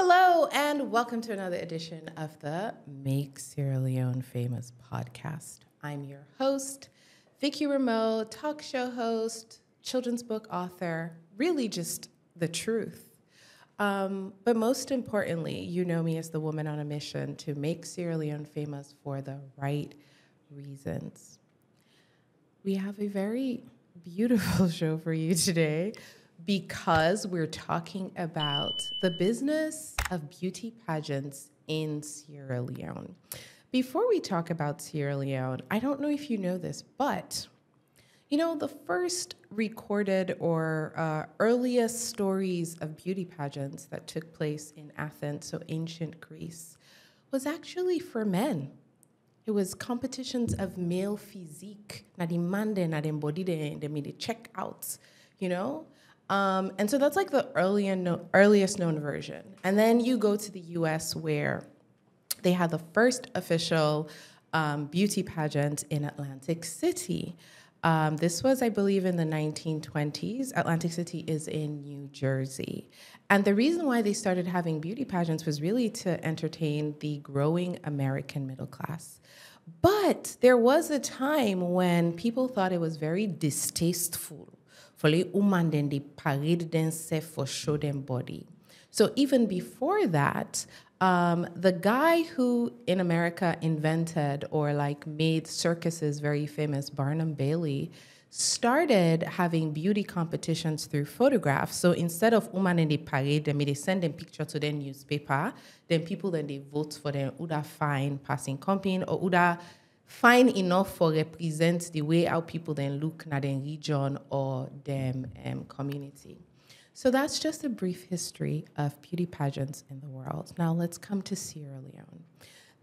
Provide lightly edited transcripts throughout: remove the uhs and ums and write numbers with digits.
Hello, and welcome to another edition of the Make Sierra Leone Famous podcast. I'm your host, Vicky Rameau, talk show host, children's book author, really just the truth. But most importantly, you know me as the woman on a mission to make Sierra Leone famous for the right reasons. We have a very beautiful show for you today because we're talking about the business of beauty pageants in Sierra Leone. Before we talk about Sierra Leone, I don't know if you know this, but the first recorded or earliest stories of beauty pageants that took place in Athens, so ancient Greece, was actually for men. It was competitions of male physique, na di mande, na di body, de me check outs, and so that's like the earliest known version. And then you go to the US where they had the first official beauty pageant in Atlantic City. This was, I believe, in the 1920s. Atlantic City is in New Jersey. And the reason why they started having beauty pageants was really to entertain the growing American middle class. But there was a time when people thought it was very distasteful for the woman then they parade themselves for show them body. So even before that, the guy who in America invented or made circuses very famous, Barnum Bailey, started having beauty competitions through photographs. So instead of woman in the parade, they send them picture to the newspaper, then people then they vote for them, Uda fine passing company or Uda fine enough for represent the way how people then look na their region or them community. So that's just a brief history of beauty pageants in the world. Now let's come to Sierra Leone.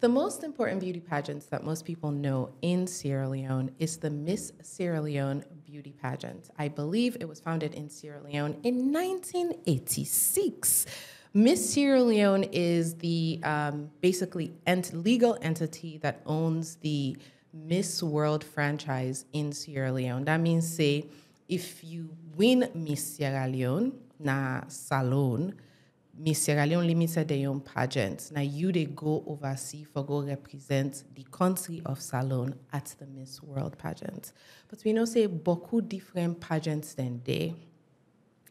The most important beauty pageants that most people know in Sierra Leone is the Miss Sierra Leone beauty pageant. I believe it was founded in Sierra Leone in 1986. Miss Sierra Leone is the basically legal entity that owns the Miss World franchise in Sierra Leone. That means, say, if you win Miss Sierra Leone, na salon, Miss Sierra Leone Limited their own pageant. Now you they go overseas for go represent the country of Salon at the Miss World pageant. But we know say beaucoup different pageants than they.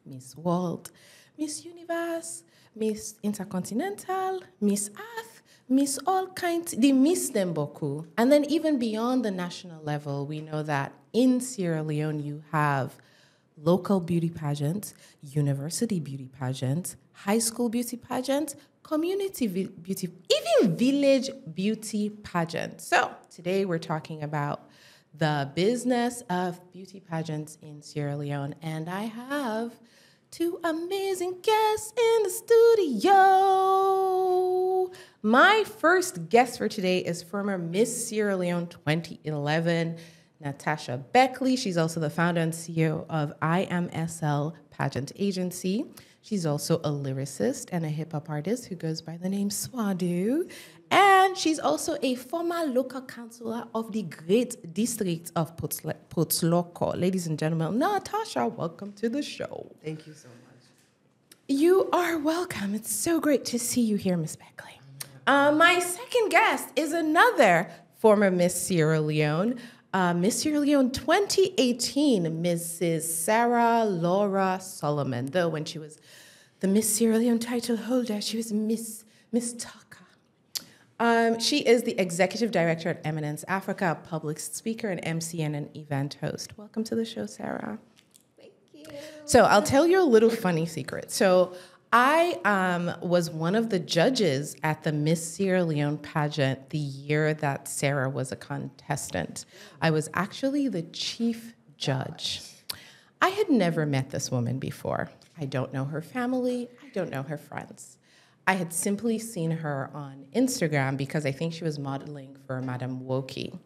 Miss World, Miss Universe, Miss Intercontinental, Miss Earth, Miss all kinds. They miss them beaucoup. And then even beyond the national level, we know that in Sierra Leone you have local beauty pageants, university beauty pageants, high school beauty pageants, community beauty, even village beauty pageants. So today we're talking about the business of beauty pageants in Sierra Leone, and I have two amazing guests in the studio. My first guest for today is former Miss Sierra Leone 2011, Natasha Beckley. She's also the founder and CEO of IMSL Pageant Agency. She's also a lyricist and a hip-hop artist who goes by the name Swadu. And she's also a former local councillor of the great district of Potsloco. Ladies and gentlemen, Natasha, welcome to the show. Thank you so much. You are welcome. It's so great to see you here, Miss Beckley. My second guest is another former Miss Sierra Leone. Miss Sierra Leone 2018, Mrs. Sarah Laura Solomon. Though when she was the Miss Sierra Leone title holder, she was Miss Tucker. She is the executive director at Eminence Africa, a public speaker, an MC, and an event host. Welcome to the show, Sarah. Thank you. So I'll tell you a little funny secret. So I was one of the judges at the Miss Sierra Leone pageant the year that Sarah was a contestant. I was actually the chief judge. I had never met this woman before. I don't know her family. I don't know her friends. I had simply seen her on Instagram because I think she was modeling for Madame Woki.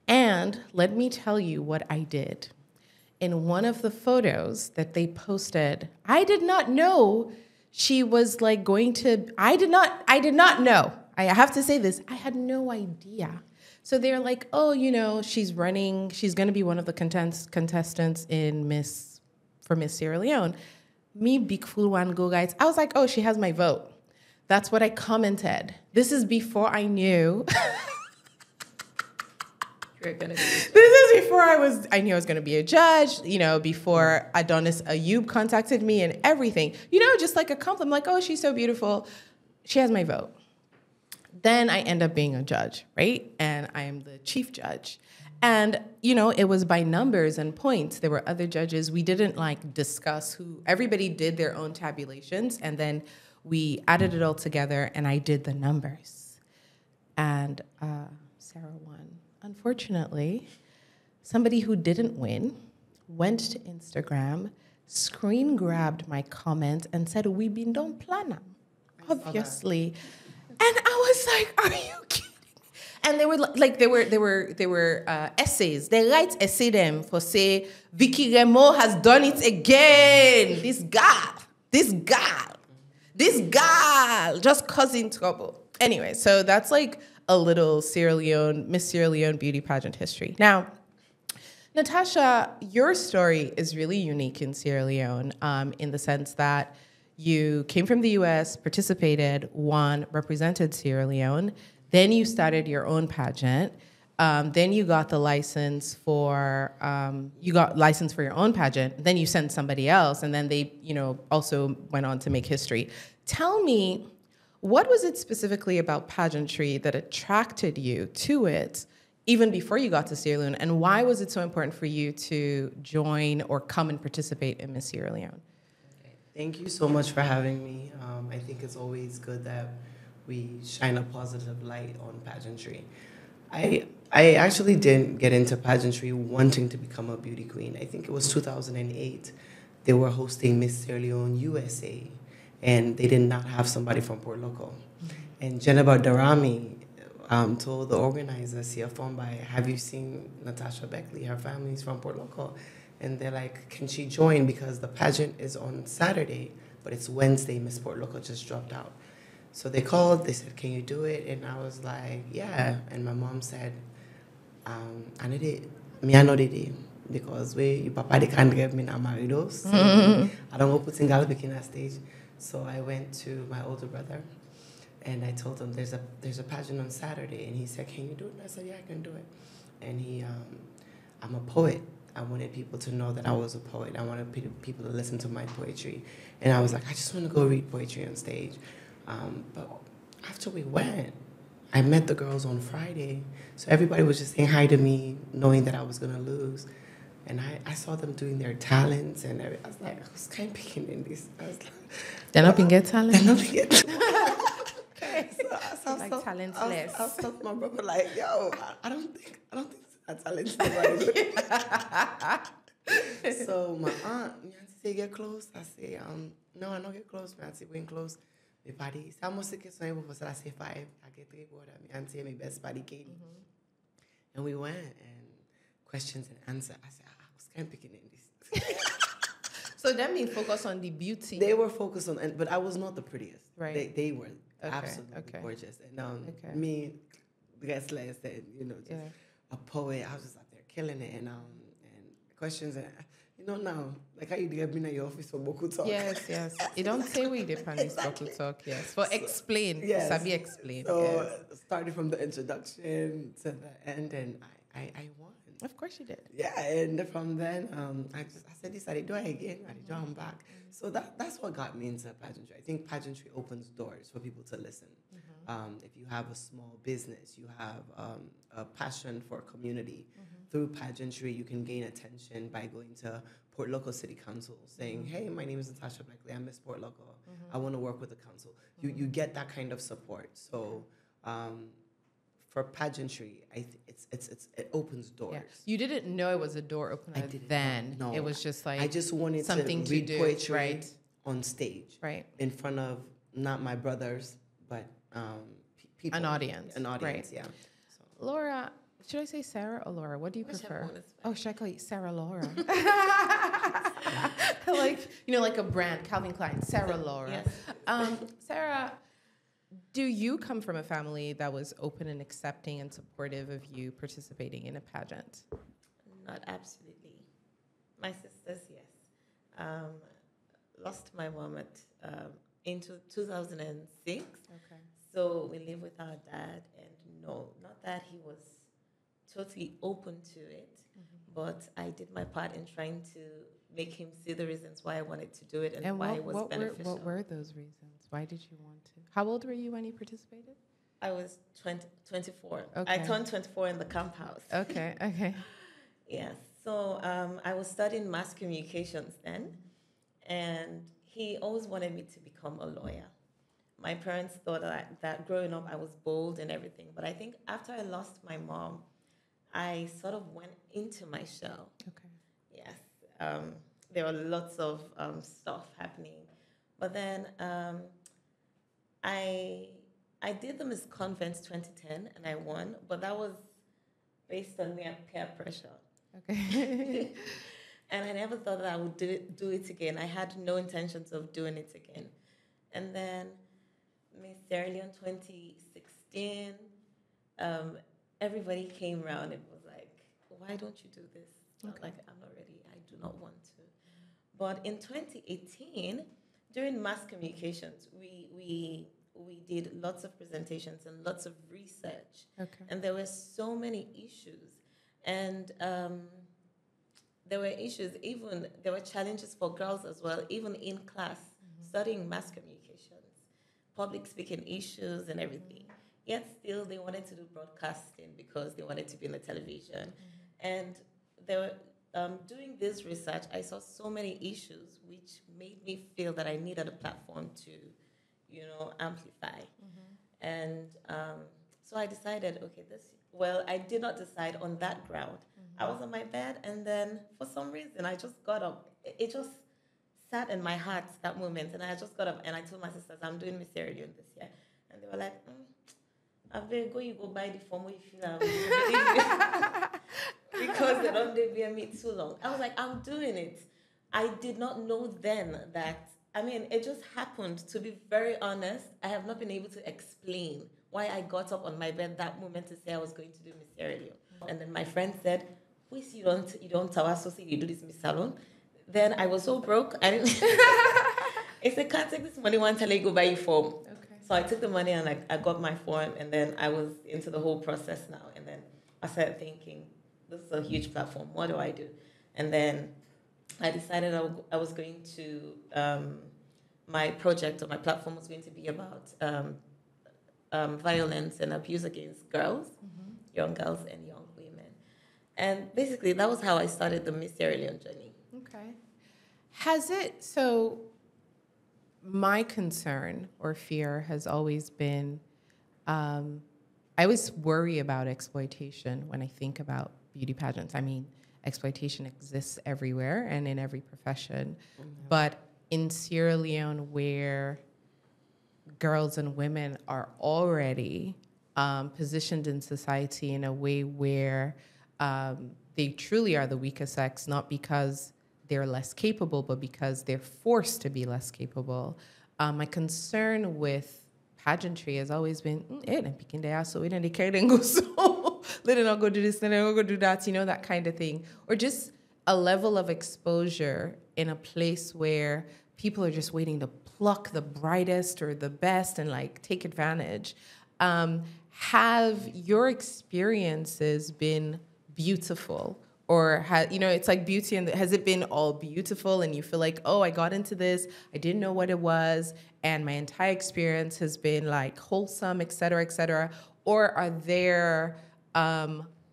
And let me tell you what I did. In one of the photos that they posted, I did not know she was going to, I did not know. I have to say this, I had no idea. So they're like, oh, she's running, she's going to be one of the contestants in for Miss Sierra Leone. Me, big fool one go, guys. I was like, oh, she has my vote. That's what I commented. This is before I knew. You're gonna be. This is before I knew I was going to be a judge, before Adonis Ayub contacted me and everything. Just like a compliment, like, oh, she's so beautiful. She has my vote. Then I end up being a judge, right? And I am the chief judge. And, it was by numbers and points. There were other judges. We didn't discuss everybody did their own tabulations. And then we added it all together and I did the numbers. And Sarah won. Unfortunately, somebody who didn't win went to Instagram, screen grabbed my comment and said, "We been don't plan them." Obviously. And I was like, are you kidding? And they were essays. They write essay them for say, Vicky Remo has done it again. This girl just causing trouble. Anyway, so that's a little Miss Sierra Leone beauty pageant history. Now, Natasha, your story is really unique in Sierra Leone in the sense that you came from the US, participated, won, represented Sierra Leone. Then you started your own pageant. Then you got the license for your own pageant. Then you sent somebody else, and then they, also went on to make history. Tell me, what was it specifically about pageantry that attracted you to it, even before you got to Sierra Leone, and why was it so important for you to join or come and participate in Miss Sierra Leone? Thank you so much for having me. I think it's always good that we shine a positive light on pageantry. I actually didn't get into pageantry wanting to become a beauty queen. I think it was 2008. They were hosting Miss Sierra Leone USA, and they did not have somebody from Port Loco. And Jennifer Darami told the organizer, Sia Fombai, "Have you seen Natasha Beckley? Her family's from Port Loco." And they're like, "Can she join? Because the pageant is on Saturday, but it's Wednesday. Miss Port Loco just dropped out." So they called, they said, "Can you do it?" And I was like, "Yeah." And my mom said, "I need it. I know they did. Because your papa, they can't give me now maridos. So I don't go putting Gallic in that stage." So I went to my older brother and I told him there's a pageant on Saturday. And he said, "Can you do it?" And I said, "Yeah, I can do it." And I'm a poet. I wanted people to know that I was a poet. I wanted people to listen to my poetry. And I was like, I just want to go read poetry on stage. But after we went, I met the girls on Friday. So everybody was just saying hi to me, knowing that I was going to lose. And I saw them doing their talents, and I was like, who's kind of picking in this? I was like, they're not being get talent? They're not being get talent. Okay. So like talentless. I was talking to my brother like, yo, I don't think it's a talent. So my aunt, Nancy say, "Get close." I say, "No, I don't get close." Nancy, we ain't close. My party, I must say, I say 5. I get 3 water. My auntie, my best buddy, Katie. And we went, and questions and answers. I said, I was kind of picking in this. So that means focus on the beauty. They were focused on, but I was not the prettiest. Right. They were absolutely gorgeous. And me, guess less and just a poet. I was just out there killing it, and questions and now, like how you get me in your office for Boku Talk. Yes. You don't say we did Paris Boku Talk, yes. But explain. Yes. Sabi explain. So starting from the introduction to the end, and I won. Of course you did. Yeah, and from then, I said this, I did do it again, I did jump back. So that's what got me into pageantry. I think pageantry opens doors for people to listen. If you have a small business, you have a passion for community. Through pageantry, you can gain attention by going to Port Loco City Council, saying, "Hey, my name is Natasha Beckley. I'm Miss Port Loco. I want to work with the council." You get that kind of support. So for pageantry, it opens doors. Yeah. You didn't know it was a door opener then. No, it was just like I just wanted something to read do, poetry right? on stage, right, in front of not my brothers, but people, an audience, right. Yeah. So. Laura, should I say Sarah or Laura? What do you prefer? Oh, should I call you Sarah Laura? like a brand, Calvin Klein, Sarah Laura. Yes. Sarah, do you come from a family that was open and accepting and supportive of you participating in a pageant? Not absolutely. My sisters, yes. Lost my mom at into 2006. Okay. So we live with our dad, and no, not that he was totally open to it, but I did my part in trying to make him see the reasons why I wanted to do it and, And why it was beneficial. what were those reasons? Why did you want to? How old were you when you participated? I was 24. Okay. I turned 24 in the camp house. Okay, okay. Yes. So I was studying mass communications then, and he always wanted me to become a lawyer. My parents thought that growing up I was bold and everything, but I think after I lost my mom, I sort of went into my shell. Okay. Yes. There were lots of stuff happening. But then I did the Miss Convent 2010 and I won, but that was based on peer pressure. Okay. And I never thought that I would do it again. I had no intentions of doing it again. And then Miss Sierra Leone 2016, everybody came around and was like, why don't you do this? Okay. Like, I'm not ready. I do not want to. But in 2018, during mass communications, we did lots of presentations and lots of research. Okay. And there were so many issues. And there were issues, there were challenges for girls as well, even in class, studying mass communications, public speaking issues and everything. Yet still they wanted to do broadcasting because they wanted to be in the television. And they were doing this research, I saw so many issues which made me feel that I needed a platform to, amplify. And so I decided, I did not decide on that ground. I was on my bed, and then for some reason, I just got up. It just sat in my heart that moment, and I just got up, and I told my sisters, I'm doing Miss Sierra Leone this year. And they were like, you go buy the form if you have because they don't debut me too long. I was like, I'm doing it. I did not know then that, it just happened. To be very honest, I have not been able to explain why I got up on my bed that moment to say I was going to do Miss Sierra Leone. And then my friend said, please, you don't tell us, so say you do this Miss Salon. Then I was so broke, I didn't. I said, can't take this money, one till I go buy your form. Okay. So I took the money and I got my form, and then I was into the whole process now. And then I started thinking, this is a huge platform. What do I do? And then I decided I was going to, my project or my platform was going to be about violence and abuse against girls, young girls and young women. And basically, that was how I started the Miss Sierra Leone journey. Okay. My concern or fear has always been, I always worry about exploitation when I think about beauty pageants. Exploitation exists everywhere and in every profession. But in Sierra Leone, where girls and women are already positioned in society in a way where they truly are the weaker sex, not because they're less capable, but because they're forced to be less capable. My concern with pageantry has always been, picking the ass, so we didn't care, then go so, let it not go do this, then go do that, that kind of thing. Or just a level of exposure in a place where people are just waiting to pluck the brightest or the best and take advantage. Have your experiences been beautiful? Or it's like beauty, and has it been all beautiful and you feel like, oh, I got into this, I didn't know what it was, and my entire experience has been wholesome, et cetera, or are there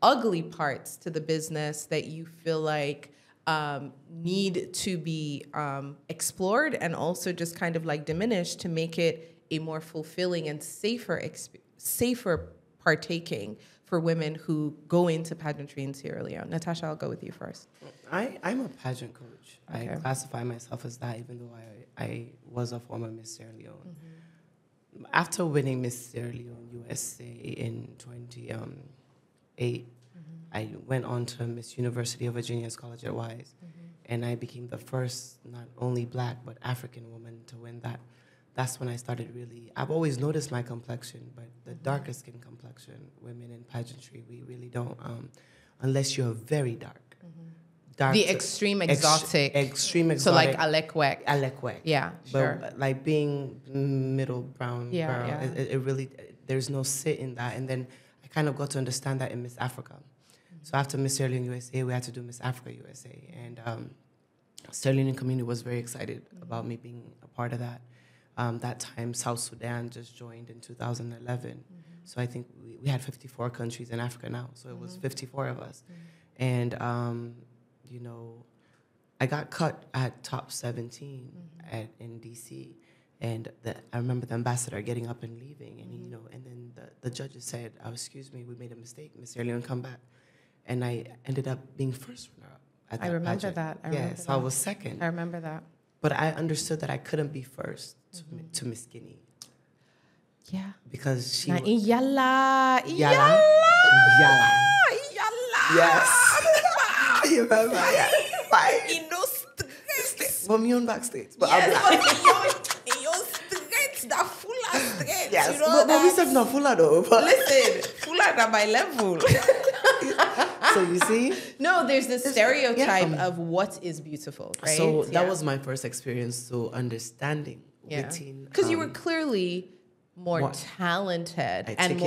ugly parts to the business that you feel like need to be explored and also just kind of diminished to make it a more fulfilling and safer partaking for women who go into pageantry in Sierra Leone? Natasha, I'll go with you first. I'm a pageant coach. Okay. I classify myself as that, even though I was a former Miss Sierra Leone. After winning Miss Sierra Leone USA in 2008, I went on to Miss University of Virginia's College at Wise, and I became the first not only Black but African woman to win that. That's when I started really, I've always noticed my complexion, but the darker skin complexion, women in pageantry, we really don't, unless you're very dark, dark. The extreme exotic. Extreme So like exotic. Alekwek. Alekwek. Yeah, sure. But like being middle brown Yeah, girl, yeah. it really, there's no sit in that. And then I kind of got to understand that in Miss Africa. So after Miss Sierra Leone USA, we had to do Miss Africa USA. And Sierra Leone community was very excited about me being a part of that. That time, South Sudan just joined in 2011. So I think we had 54 countries in Africa now. So it was 54 of us. And, you know, I got cut at top 17 in DC. And I remember the ambassador getting up and leaving. And, you know, and then the judges said, oh, excuse me, we made a mistake. Miss Sierra Leone, come back. And I ended up being first runner-up at that I remember pageant. that. So I was second. I remember that. But I understood that I couldn't be first to Miss Guinea. Yeah. Because she Na was... Yala. Yala. Yala. Yes. You remember? Yeah. Bye. In those streets. But me on backstage. But Yes, I'm black. but in your streets, the fuller streets. Yes. You know But we said not fuller though. But listen, fuller than my level. so you see? No, there's this stereotype yeah. of what is beautiful, right? So that was my first experience to understanding within... Because you were clearly more talented and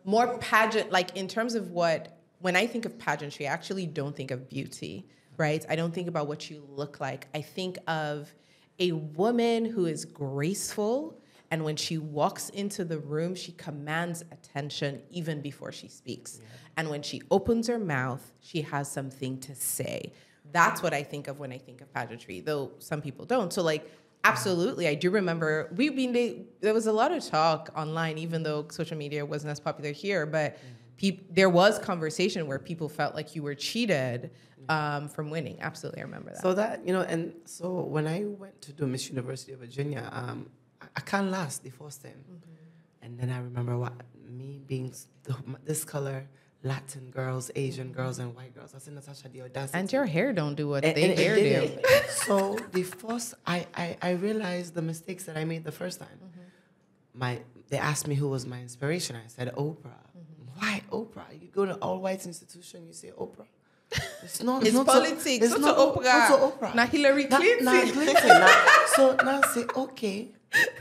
more pageant, like in terms of when I think of pageantry, I actually don't think of beauty, right? I don't think about what you look like. I think of a woman who is graceful, and when she walks into the room, she commands attention even before she speaks. Yeah. And when she opens her mouth, she has something to say. That's what I think of when I think of pageantry, though some people don't. So like, absolutely, I do remember there was a lot of talk online, even though social media wasn't as popular here, but there was conversation where people felt like you were cheated from winning. Absolutely, I remember that. So that, you know, and so when I went to do Miss University of Virginia, I can't last the first time. And then I remember me being this color, Latin girls, Asian girls, and white girls. I said, Natasha, the audacity. And your hair don't do what they hair do. So the first, I realized the mistakes that I made the first time. They asked me who was my inspiration. I said, Oprah. Why Oprah? You go to all white institution, you say Oprah. It's not. It's not politics. It's not Oprah. Not Oprah. Now Hillary Clinton. So now say, okay,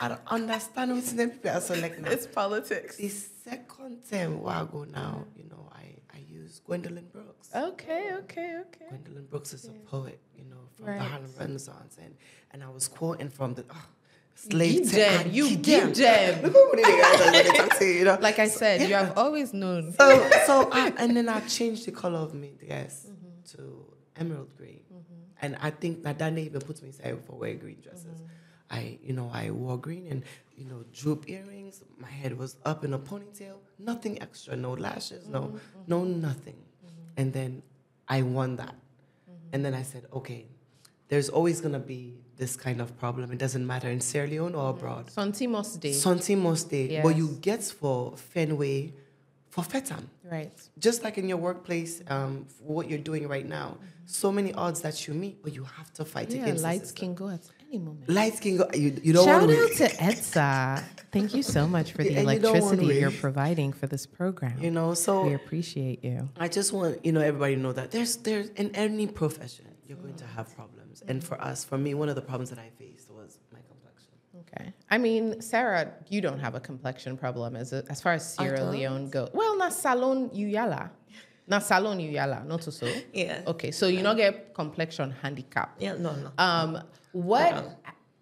I understand what's the people. So like now, it's politics. The second time where I go now, you know, I use Gwendolyn Brooks. Okay. Gwendolyn Brooks is a poet, you know, from the Harlem Renaissance, and I was quoting from the slave time. You give them. You know? Like I said, you have always known. And then I changed the color of my dress to emerald green, and I think that even puts me aside for wearing green dresses. I wore green and, you know, droop earrings. My head was up in a ponytail. Nothing extra, no lashes, no nothing. And then I won that. And then I said, okay, there's always going to be this kind of problem. It doesn't matter in Sierra Leone or abroad. Santimos Day. Santimos Day. Yes. But you get for Fenway for FETAM. Right. Just like in your workplace, what you're doing right now. So many odds that you meet, but you have to fight against lights can go at any moment. Lights can go. You don't Shout want to out to EDSA. Thank you so much for the electricity you're providing for this program. You know, so we appreciate you. I just want, you know, everybody to know that there's in any profession you're going to have problems. And for me, one of the problems that I faced was my complexion. Okay. I mean, Sarah, you don't have a complexion problem as far as Sierra Leone goes. Well, na salon yala. Na salon yala, not so. Yeah. Okay, so you don't get complexion handicap. Yeah, no.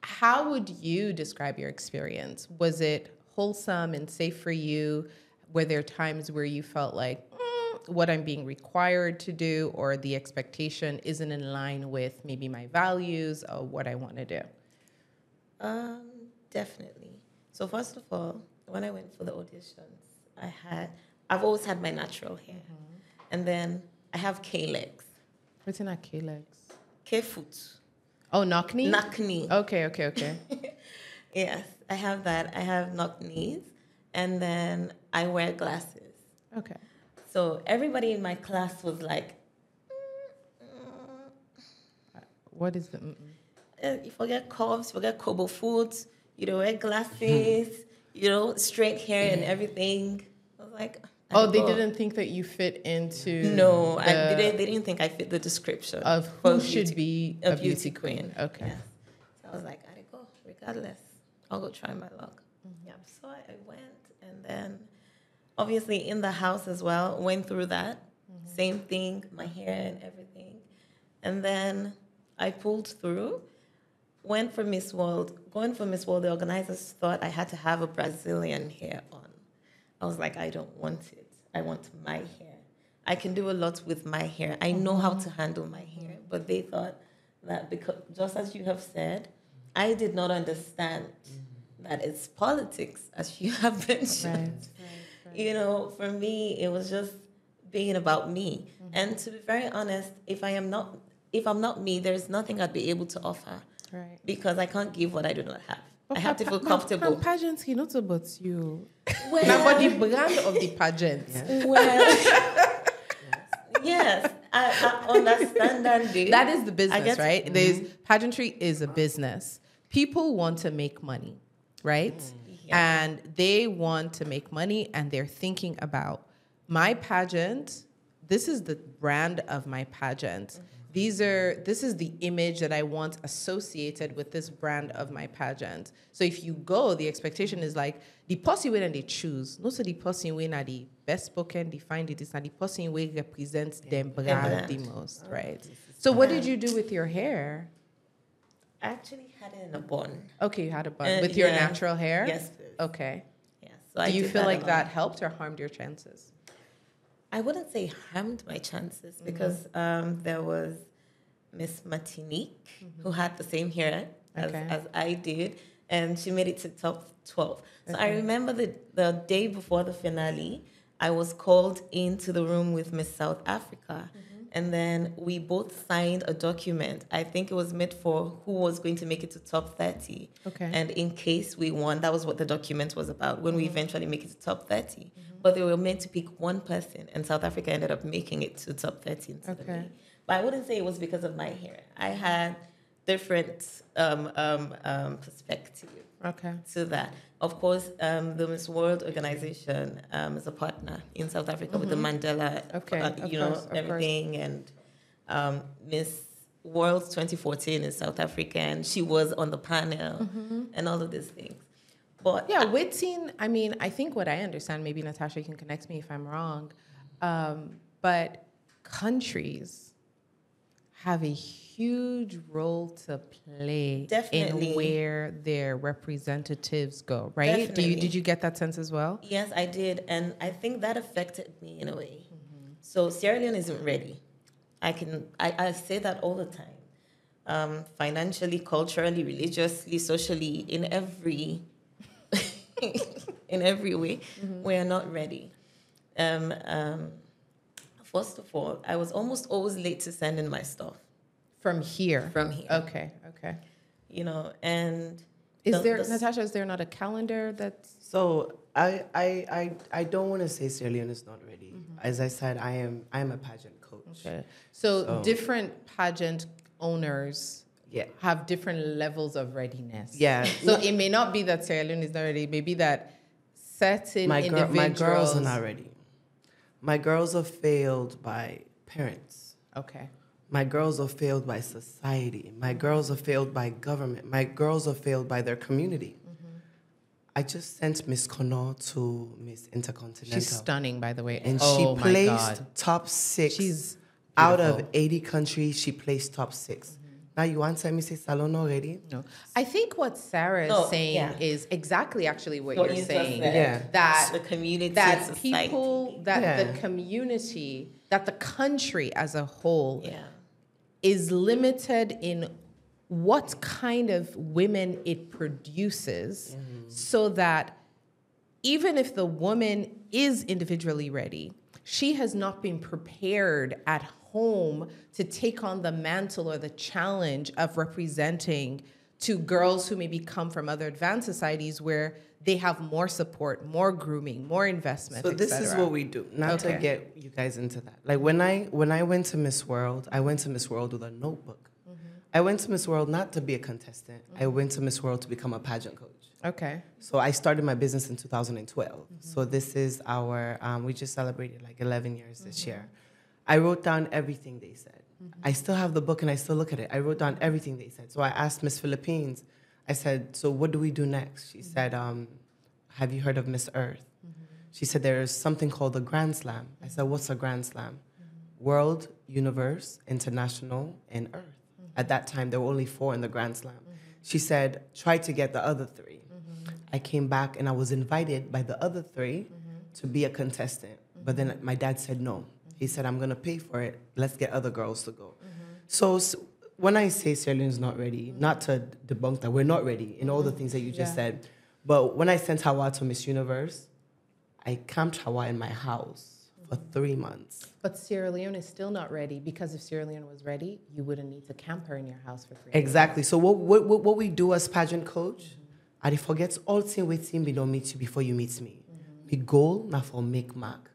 How would you describe your experience? Was it wholesome and safe for you? Were there times where you felt like what I'm being required to do or the expectation isn't in line with maybe my values or what I want to do? Definitely. So first of all, when I went for the auditions, I've always had my natural hair. And then I have K-legs. What's in our K-legs? K-foot. Oh, knock knee? Knock knee. Okay. Yes, I have that. I have knock knees. And then I wear glasses. Okay. So everybody in my class was like, What is the... You forget curves, forget Kobo foot, you know, wear glasses, you know, straight hair and everything. I was like, Oh, they didn't think that you fit into No, they didn't think I fit the description of who should be a beauty queen. Okay. Yes. So I was like, I go, regardless. I'll go try my luck. Yep. So I went, and then obviously in the house as well, went through that. Same thing, my hair and everything. And then I pulled through, went for Miss World. Going for Miss World, the organizers thought I had to have a Brazilian hair on. I was like, I don't want it. I want my hair. I can do a lot with my hair. I know how to handle my hair. But they thought that because, just as you have said, I did not understand that it's politics, as you have mentioned. Right. You know, for me, it was just being about me. And to be very honest, if I'm not me, there's nothing I'd be able to offer. Right. Because I can't give what I do not have. I have to feel comfortable. Pageants, not about you. Well, about the brand of the pageant. Yeah. Well, yes, I understand that. That is the business, right? There's pageantry is a business. People want to make money, right? Yeah. And they want to make money, and they're thinking about my pageant. This is the brand of my pageant. This is the image that I want associated with this brand of my pageant. So if you go, the expectation is like the person when they choose, not so the person when are the best spoken, defined it is not the person when represents them brand the most, right? So what did you do with your hair? I actually had it in a bun. Okay, you had a bun with your natural hair? Yes, please. Okay. Yeah. So do you feel like that helped or harmed your chances? I wouldn't say harmed my chances because there was Miss Martinique who had the same hair as I did, and she made it to top 12. So I remember the day before the finale, I was called into the room with Miss South Africa, and then we both signed a document. I think it was meant for who was going to make it to top 30. Okay. And in case we won, that was what the document was about, when we eventually make it to top 30. But they were meant to pick one person, and South Africa ended up making it to top 30 instead of me. But I wouldn't say it was because of my hair. I had different perspective to that. Of course, the Miss World organization is a partner in South Africa with the Mandela, everything. And Miss World 2014 in South Africa, and she was on the panel and all of these things. But yeah, waiting. I mean, I think what I understand, maybe Natasha can connect me if I'm wrong, but countries have a huge role to play in where their representatives go, right? Did you get that sense as well? Yes, I did, and I think that affected me in a way. So Sierra Leone isn't ready. I say that all the time. Financially, culturally, religiously, socially, in every way, we are not ready. First of all, I was almost always late to send in my stuff. From here? From here. Okay. You know, and... Natasha, is there not a calendar that's... So, I don't want to say Sierra Leone is not ready. As I said, I am a pageant coach. Okay. So different pageant owners have different levels of readiness. Yeah. So it may not be that Sierra Leone is not ready. It may be that certain individuals... My girls are not ready. My girls are failed by parents. Okay. My girls are failed by society. My girls are failed by government. My girls are failed by their community. I just sent Miss Connor to Miss Intercontinental. She's stunning, by the way. And she placed top 6. She's out of 80 countries, she placed top 6. Now you want to tell me say salon already? No. I think what Sarah is saying is exactly actually what you're saying. That the community, that people, that the community, that the country as a whole is limited in what kind of women it produces, so that even if the woman is individually ready, she has not been prepared at home to take on the mantle or the challenge of representing to girls who maybe come from other advanced societies where they have more support, more grooming, more investment, So this is what we do, not to get you guys into that. Like when I went to Miss World, I went to Miss World with a notebook. I went to Miss World not to be a contestant. I went to Miss World to become a pageant coach. Okay. So I started my business in 2012. So this is our, we just celebrated like 11 years this year. I wrote down everything they said. I still have the book and I still look at it. I wrote down everything they said. So I asked Miss Philippines, I said, so what do we do next? She said, have you heard of Miss Earth? She said, there's something called the Grand Slam. I said, what's a Grand Slam? World, Universe, International, and Earth. At that time, there were only 4 in the Grand Slam. She said, try to get the other 3. I came back and I was invited by the other 3 to be a contestant. But then my dad said no. He said, I'm going to pay for it. Let's get other girls to go. So when I say Sierra Leone's not ready, not to debunk that, we're not ready in all the things that you just said. But when I sent Hawa to Miss Universe, I camped Hawa in my house for 3 months. But Sierra Leone is still not ready, because if Sierra Leone was ready, you wouldn't need to camp her in your house for 3 months. Exactly. So what we do as pageant coach, I forget all thing waiting me don't meet you before you meet me. My goal now for make mark.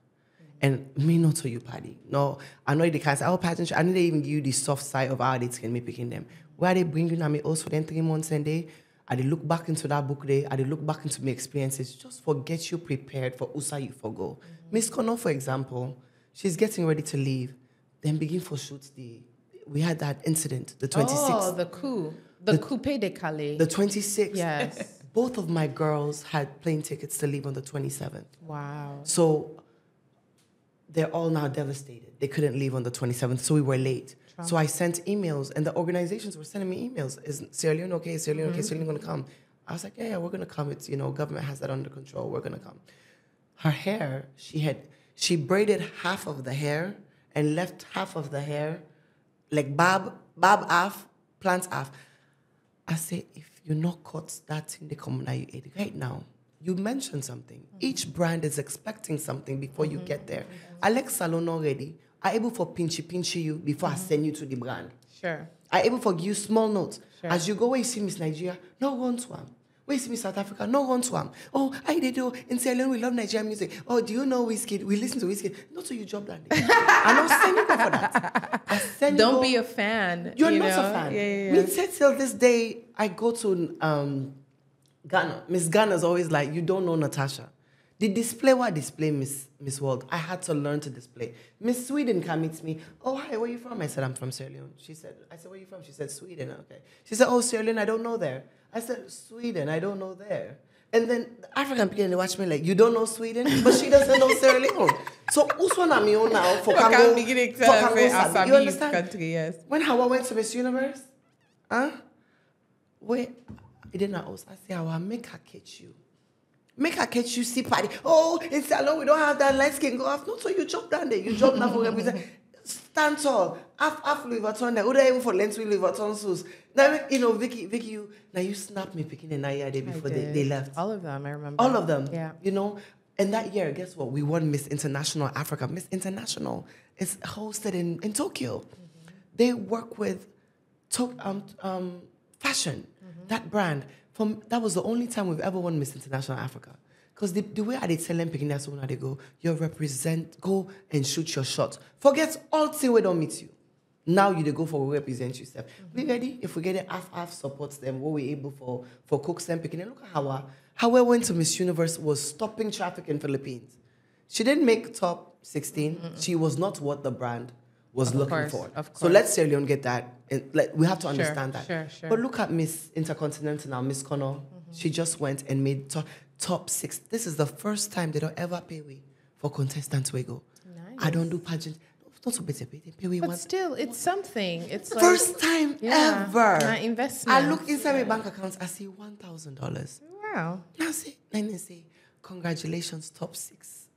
And me not to you, Paddy. No, I know they can't say, oh, pageantry. I need to even give you the soft side of how they can me picking them. Where they bring you now me also for them 3 months and day. I they look back into that book day. I they look back into my experiences. Just for get you prepared for USA you forgo. Miss Kono, for example, she's getting ready to leave. Then begin for shoots. We had that incident, the 26th. Oh, the coup. The Coupe de Calais. The 26th. Yes. Both of my girls had plane tickets to leave on the 27th. Wow. So they're all now devastated. They couldn't leave on the 27th, so we were late. Trump. So I sent emails, and the organizations were sending me emails. Is Sierra Leone okay? Is Sierra Leone okay? Is Sierra Leone going to come? I was like, yeah, we're going to come. It's, government has that under control. We're going to come. Her hair, she braided half of the hair and left half of the hair, like bob half, plant half. I say, if you not cut that thing, they come now you ate right now. You mentioned something. Each brand is expecting something before you get there. Alex Salon already are able for pinchy you before I send you to the brand. Sure. Are able for give you small notes. Sure. As you go where you see Miss Nigeria, no run to them. Where you see Miss South Africa, no run to them. Oh, I they do. In Sierra Leone, we love Nigerian music. Oh, do you know Wizkid? We listen to Wizkid. Not so you job that day. I don't send you go for that. I send Don't you be a fan. You're not a fan. Yeah. Me said till this day, I go to Ghana. Miss Ghana's always like, you don't know Natasha. The display, what display Miss World? I had to learn to display. Miss Sweden can meet me. Oh, hi, where are you from? I said, I'm from Sierra Leone. I said, where are you from? She said, Sweden. Okay. She said, oh, Sierra Leone, I don't know there. I said, Sweden, I don't know there. And then African people, they watch me like, you don't know Sweden? But she doesn't know Sierra Leone. So, who's one of me now for Congo? You understand? Country, yes. When Hawa went to Miss Universe, wait, it didn't ask. I say, Hawa, make her catch you. Make her catch you, see party. Oh, in Salon, we don't have that light skin go off. No, so you jump down there. You jump down for represent. Stand tall. Half Louis Vuitton there. Who they even for lens with Louis Vuitton shoes. Now, Vicky, you snapped me picking an eye day before they left. All of them, I remember. All of them. Yeah. And that year, guess what? We won Miss International Africa. Miss International is hosted in Tokyo. They work with fashion, that brand. That was the only time we've ever won Miss International Africa. Because the way I did tell them picking that when they go go and shoot your shot. Forget all thing we don't meet you. Now you go for we represent yourself. We ready? If we get it half supports them, what we able for cooks them picking. And look at how we went to Miss Universe was stopping traffic in Philippines. She didn't make top 16. She was not what the brand was looking for. Of course. So let's Sierra Leone get that. We have to understand that. Sure. But look at Miss Intercontinental now, Miss Connor. She just went and made top 6. This is the first time they don't ever pay we for contestants we go. Nice. I don't do pageant. Not so better pay we But once. still, it's something. It's like, First time ever. My investment. I look inside my bank account. I see $1,000. Wow. Now say, congratulations, top 6,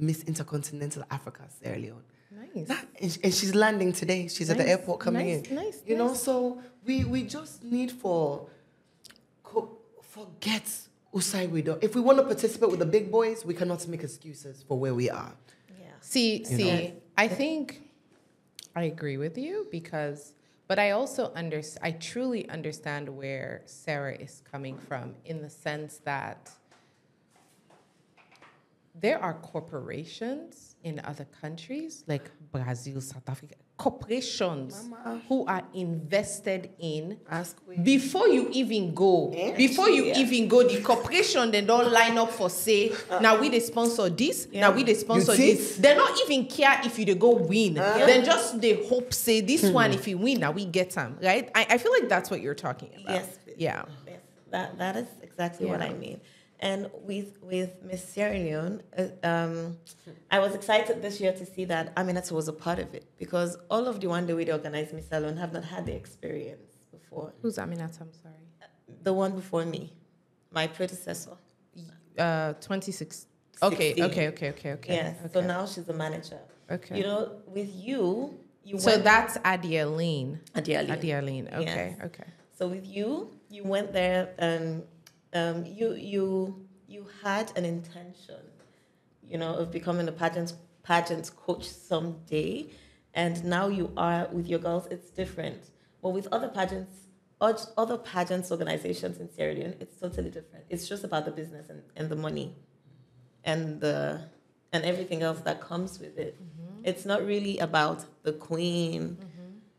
Miss Intercontinental Africa, Sierra Leone. Nice. And she's landing today. She's at the airport coming in. Nice. So we just need forget Usai we don't. If we want to participate with the big boys, we cannot make excuses for where we are. Yeah. See, I think I agree with you but I also I truly understand where Sarah is coming from in the sense that there are corporations in other countries like Brazil, South Africa, corporations who are invested in before you even go. Before you even go, the corporation they don't line up for say, now we they sponsor this, now we they sponsor this. They don't even care if you they go win. Then just they hope say this one if you win, now we get them, right? I feel like that's what you're talking about. Yes. Yeah. Yes. That is exactly what I mean. And with Miss Sierra Leone, I was excited this year to see that Aminata was a part of it because all of the one day we organized Miss Sierra Leone have not had the experience before. Who's Aminata? I'm sorry. The one before me, my predecessor. 26. Okay. Yes. Okay. So now she's the manager. Okay. You know, with you so went, that's Adialine. Adialine. Okay. Yes. Okay. So with you went there and you had an intention, you know, of becoming a pageant coach someday, and now you are with your girls. It's different. But with other pageants organizations in Sierra Leone, it's totally different. It's just about the business and the money, and everything else that comes with it. It's not really about the queen.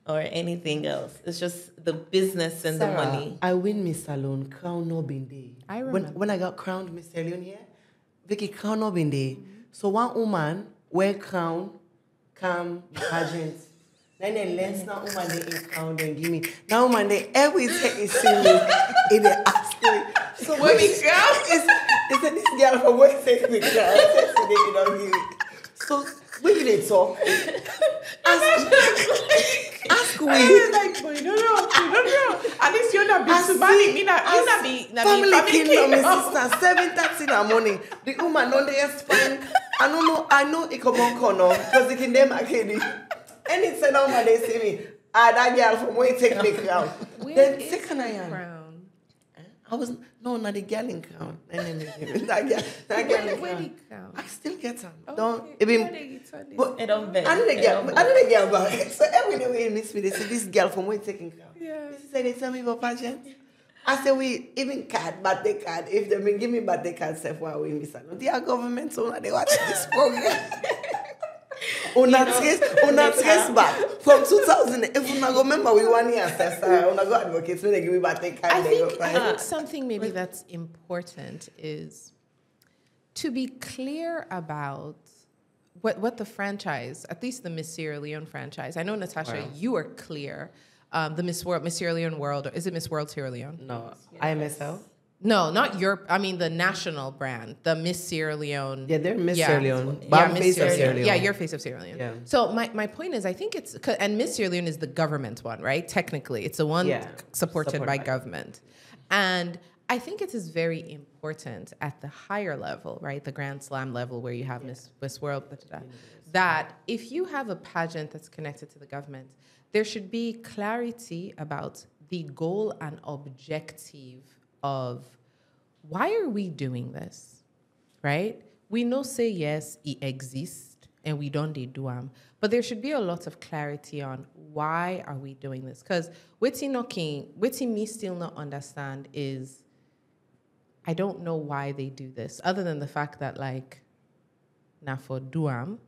Or anything else. It's just the business and Sarah, the money. I win Miss Salon, crown no been there. I remember. When I got crowned Miss Salon here, Vicky, crown no been there. So one woman wear crown, come pageant. Then lens now woman they in crown then give me. Now woman they every take is see me in the ask me. So when the crown is this girl from where take me crown. You don't give it. So when they talk, ask we. Like, you don't know. At least you're not be family kingdom, my sister. 7:30 in the morning. The woman on the spine. I know it come on corner because it can them again. Any say now they see me. That girl from where take me crown. Then second I am. Crown. I was not the girl in crown. That girl in crown. I still get them. Don't even. But It don't bend. I didn't get about it. So every day we miss me, they say this girl from where taking crown. Yeah. This is they tell me about pageant. I say we even birthday card. If they may give me birthday card, say why we miss it. They are government, so now they watch this program. Una trace back from 2000. If you not remember, we 1 year ancestor. Una go advocates when they give me birthday card. I think something maybe that's important is to be clear about what the franchise, at least the Miss Sierra Leone franchise. I know, Natasha, you are clear. The Miss Sierra Leone World, or is it Miss World Sierra Leone? No, IMSL. No, not your. I mean the national brand, the Miss Sierra Leone. Yeah, they're Miss Sierra Leone. Miss Sierra Leone. Yeah, you're face of Sierra Leone. Yeah. So my point is, I think it's and Miss Sierra Leone is the government one, right? Technically, it's the one supported by government, and I think it is very important at the higher level, right, the Grand Slam level, where you have Miss World, that if you have a pageant that's connected to the government, there should be clarity about the goal and objective of why are we doing this, right? We know say yes, it exists, and we don't do them, but there should be a lot of clarity on why are we doing this? Because waiting me still not understand is I don't know why they do this, other than the fact that like now for Duam,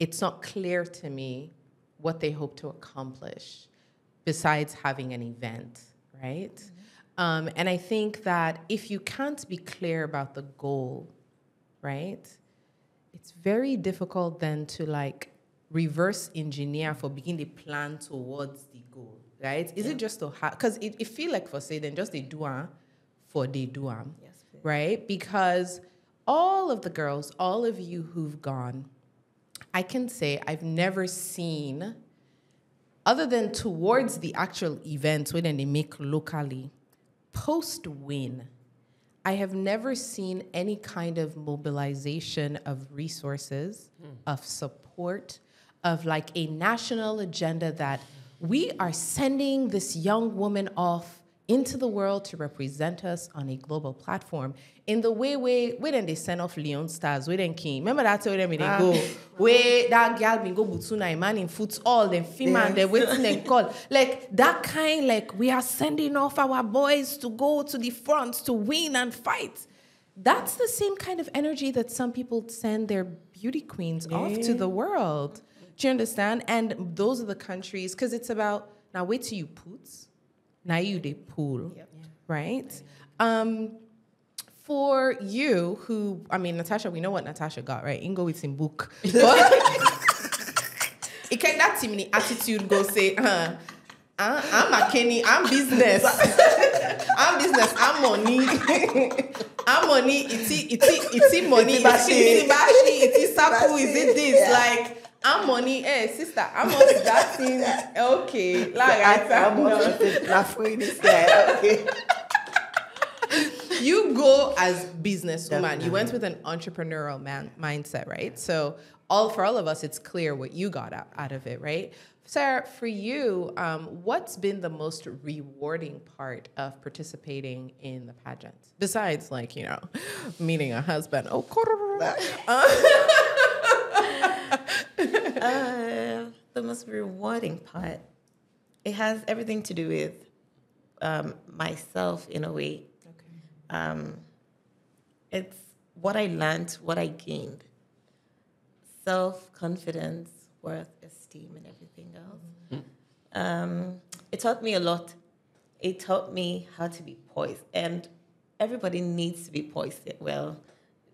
it's not clear to me what they hope to accomplish besides having an event, right? And I think that if you can't be clear about the goal, right, it's very difficult then to like reverse engineer for beginning the plan towards the goal, right? Is it just to have, because it feel like for say then just they do for they do right? Because all of the girls, all of you who've gone, I can say I've never seen, other than towards the actual events when they make locally, post-win, I have never seen any kind of mobilization of resources, of support, of like a national agenda that we are sending this young woman off into the world to represent us on a global platform in the way when they send off Leon Stars, when then King. Remember that way they go, where that girl been go Butuna, a man in futsal, then female, they waiting and call. Like that kind, like we are sending off our boys to go to the front to win and fight. That's the same kind of energy that some people send their beauty queens off to the world. Do you understand? And those are the countries, because it's about, now wait till you put, now you they pull, right? For you, who, I mean, Natasha, we know what Natasha got, right? Ingo with him book. But it can't that timid attitude go say, I'm a Kenny, I'm business. I'm business, I'm money. I'm money, it's money, it's bashi, it's sapu, is it this? Like, I'm money, sister, I'm on that thing. Okay. Like, I'm on this guy, okay. You go as businesswoman. You went with an entrepreneurial mindset, right? So for all of us, it's clear what you got out of it, right? Sarah, for you, what's been the most rewarding part of participating in the pageant? Besides, like, you know, meeting a husband. Oh, the most rewarding part, it has everything to do with myself in a way. Okay. It's what I learned, what I gained. Self-confidence, worth, esteem, and everything else. It taught me a lot. It taught me how to be poised. And everybody needs to be poised. Well,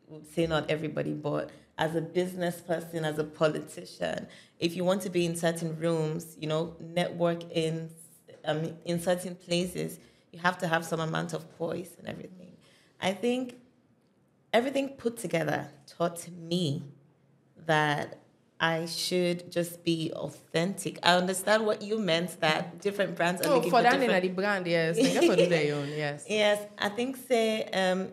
we'll say not everybody, but as a business person, as a politician, if you want to be in certain rooms, you know, network in certain places, you have to have some amount of poise and everything. I think everything put together taught me that I should just be authentic. I understand what you meant, that different brands are looking for different... the brand, yes. Yes. Yes, I think say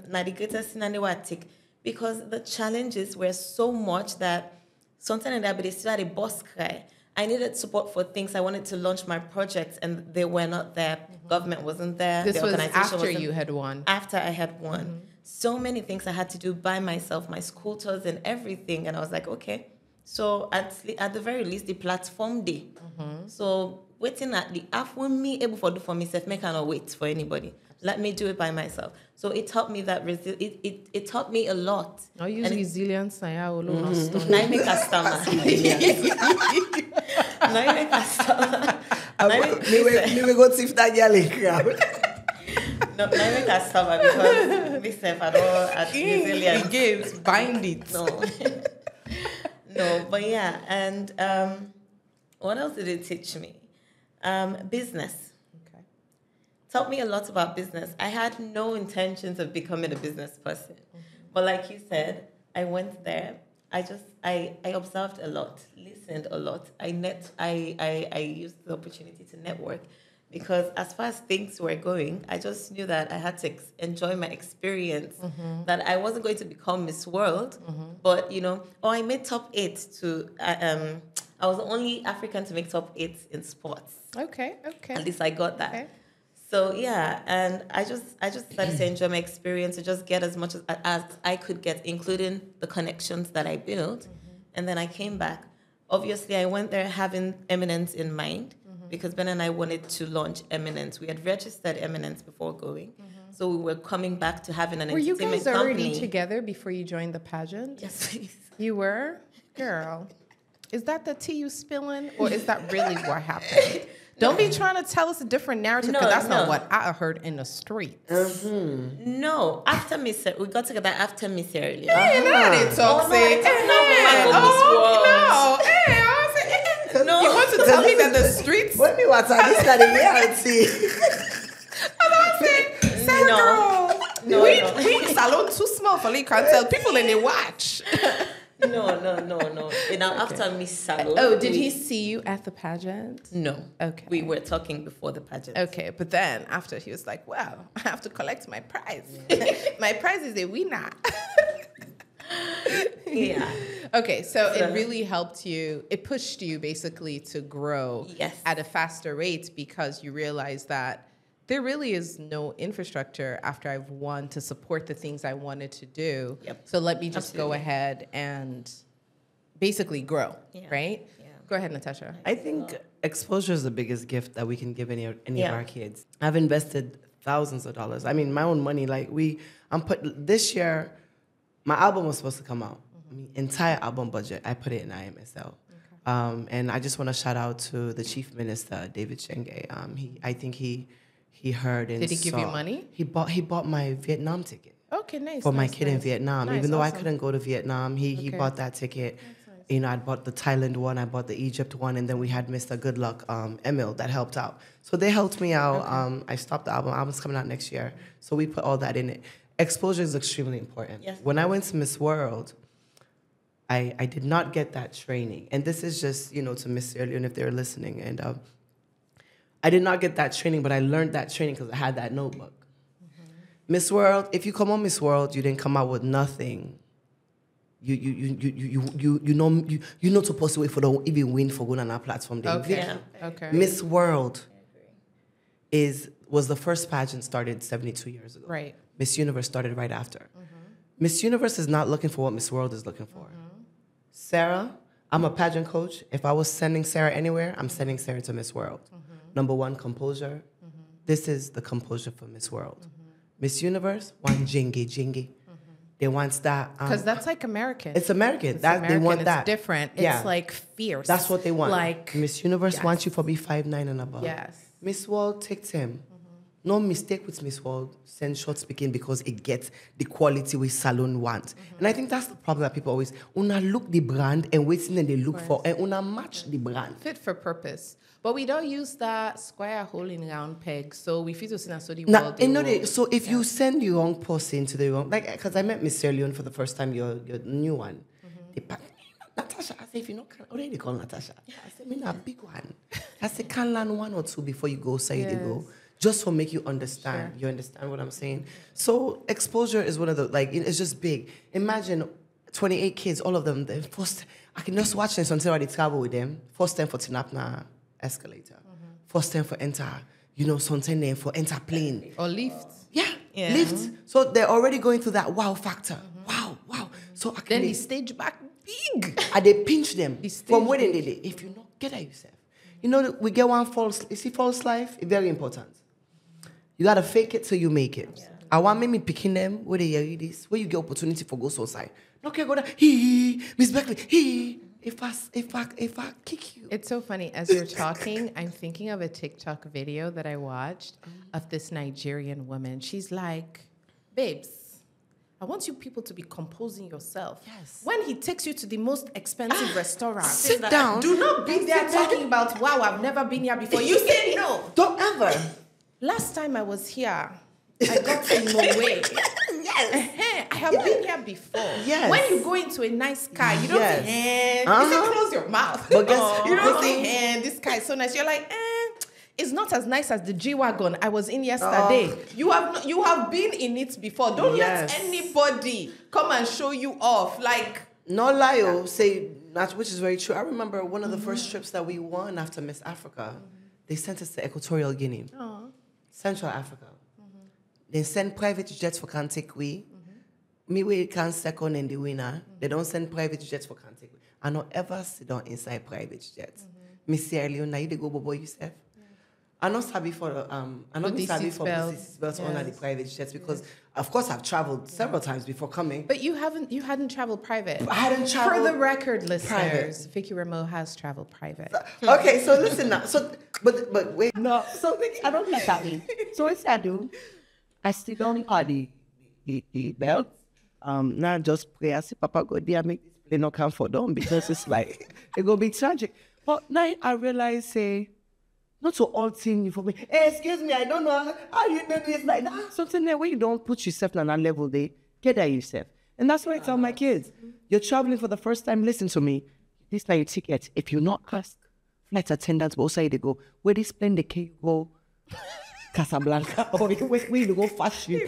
na the greatest thing because the challenges were so much that sometimes in that still had a boss cry. I needed support for things. I wanted to launch my projects and they were not there. Government wasn't there. This was after you had won. After I had won. So many things I had to do by myself, my school tours and everything. And I was like, okay. So at the very least, the platform day. So waiting at the app when me able to do for myself, make cannot wait for anybody. Let me do it by myself. So it taught me that it taught me a lot. I use resilience. Now I make customer. Now I make customer. We go see if that yelling crowd. No, now I make customer because myself I don't at resilience. Games bind it. No, but yeah, and what else did it teach me? Business. Taught me a lot about business. I had no intentions of becoming a business person. But like you said, I went there. I observed a lot, listened a lot. I used the opportunity to network because as far as things were going, I just knew that I had to enjoy my experience, that I wasn't going to become Miss World, but, you know, I made top 8 to, I was the only African to make top 8 in sports. Okay. At least I got that. Okay. So yeah, and I just decided to enjoy my experience, to just get as much as I could get, including the connections that I built. And then I came back. Obviously, I went there having Eminence in mind because Ben and I wanted to launch Eminence. We had registered Eminence before going. So we were coming back to having an entertainment company. Were you guys already together before you joined the pageant? Yes, please. You were? Girl. Is that the tea you spilling or is that really what happened? Don't be trying to tell us a different narrative because that's not what I heard in the streets. No, after Miss, we got together after Miss Sierra Leone. Hey, no, they talk say, no, you want to tell me that the streets? What me what's this kind of reality? No. We salon too small for you can't tell people and they watch. No. You know, after Miss Salon. Oh, did he see you at the pageant? No. Okay. We were talking before the pageant. Okay, but then after he was like, well, I have to collect my prize. My prize is a winner. Yeah. Okay, so it really helped you. It pushed you basically to grow at a faster rate because you realized that there really is no infrastructure after I've won to support the things I wanted to do. So let me just go ahead and basically grow, right? Yeah. Go ahead, Natasha. I think exposure is the biggest gift that we can give any of our kids. I've invested thousands of dollars. I mean, my own money. Like this year, my album was supposed to come out. I mean, entire album budget, I put it in IMSL. And I just want to shout out to the Chief Minister, David Chenge. I think he heard and Did he give you saw. money? He bought my Vietnam ticket. Okay, nice. For my nice, kid in nice. Vietnam. Nice, Even though I awesome. couldn't go to Vietnam, he Okay. bought that ticket. Nice. You know, I bought the Thailand one, I bought the Egypt one, and then we had Mr. Goodluck, Emil, that helped out. So they helped me out. Okay. I stopped the album. Album's coming out next year. So we put all that in it. Exposure is extremely important. Yes. When I went to Miss World, I did not get that training. And this is just, you know, to Miss Sierra Leone if they're listening. And I did not get that training, but I learned that training because I had that notebook. Miss World, if you come on Miss World, you didn't come out with nothing. You're not supposed to wait for the even win for going on our platform. They Okay. invite Yeah. Okay. Miss World was the first pageant started 72 years ago. Right. Miss Universe started right after. Miss Universe is not looking for what Miss World is looking for. Sarah, I'm a pageant coach. If I was sending Sarah anywhere, I'm sending Sarah to Miss World. Number one, composure. This is the composure for Miss World. Miss Universe, one jingy. They want that. Because that's like American. It's American. It's They American. want It's that. different. Yeah. It's like fierce. That's what they want. Like, Miss Universe yes. wants you for be 5'9" and above. yes. Miss World, take time. No mistake with Miss World, send short speaking because it gets the quality we salon want. And I think that's the problem that people always, una look the brand and waiting and they look for, and una match the brand. Fit for purpose. But we don't use that square hole in round peg. So we feel to see so the Now, world. and so if you send the wrong person to the wrong, like, because I met Miss Sierra Leone for the first time, your new one. They pack, Natasha, I say, if you know, already they call Natasha. I said, me not a big one. I said, can learn one or two before you go, say they go. Just for make you understand. Sure. You understand what I'm saying? So exposure is one of the, like, it's just big. Imagine 28 kids, all of them, the first, I can just watch this until I travel with them. First time for Tinapna escalator. First time for enter, you know, something there for enter plane. Or lift. Yeah, Yeah. lift. So they're already going through that wow factor. Wow. So I Then can the stage back big. and they pinch them The stage from where they did it. If you not get at yourself, you know we get one false. You see, false life is very important. You gotta fake it till you make it. Yeah. I want me picking them where they hear this, where you get opportunity for go outside. Okay, go there. He, Miss Beckley. He. If I kick you. It's so funny. As you're talking, I'm thinking of a TikTok video that I watched of this Nigerian woman. She's like, babes, I want you people to be composing yourself. Yes. When he takes you to the most expensive restaurant, Sit down. do not be there talking about, wow, I've never been here before. You say no. Don't ever. Last time I was here, I got to Norway. Yes. I have been here before. Yes. When you go into a nice car, you don't Yes. say, you Uh-huh. say, close your mouth. But guess- you don't Oh. say, this car is so nice. You're like, it's not as nice as the G-Wagon I was in yesterday. You have been in it before. Don't Yes. let anybody come and show you off. Like, No lie, say that, which is very true. I remember one of the first trips that we won after Miss Africa. They sent us to Equatorial Guinea, Central Africa. They send private jets for can take we. Me we can second in the winner. They don't send private jets for can take we. I don't ever sit down inside private jets. Miss Sierra Leone, now you dey go bobo yourself. I not sabi for I not With the sabi for seatbelts. belts under the Yes. private jets because of course I've traveled several times before coming. but you hadn't traveled private. I hadn't For traveled the record, listeners, private. Vicky Ramo has traveled private. Okay, so listen now. So, but wait. No, so I don't like that. So what I do, I sit down on the belt. Now just pray. I say, Papa, go there, make this plane not come for them because it's like it gonna be tragic. But now I realize, say, not to all thing for me. Hey, excuse me, I don't know how you know this like that. Something there where you don't put yourself on a level, they get that yourself. And that's why I tell my kids, you're traveling for the first time, listen to me. This is not your ticket. If you not ask flight attendants, but also they go, where this plane they can go Casablanca or we go fashion.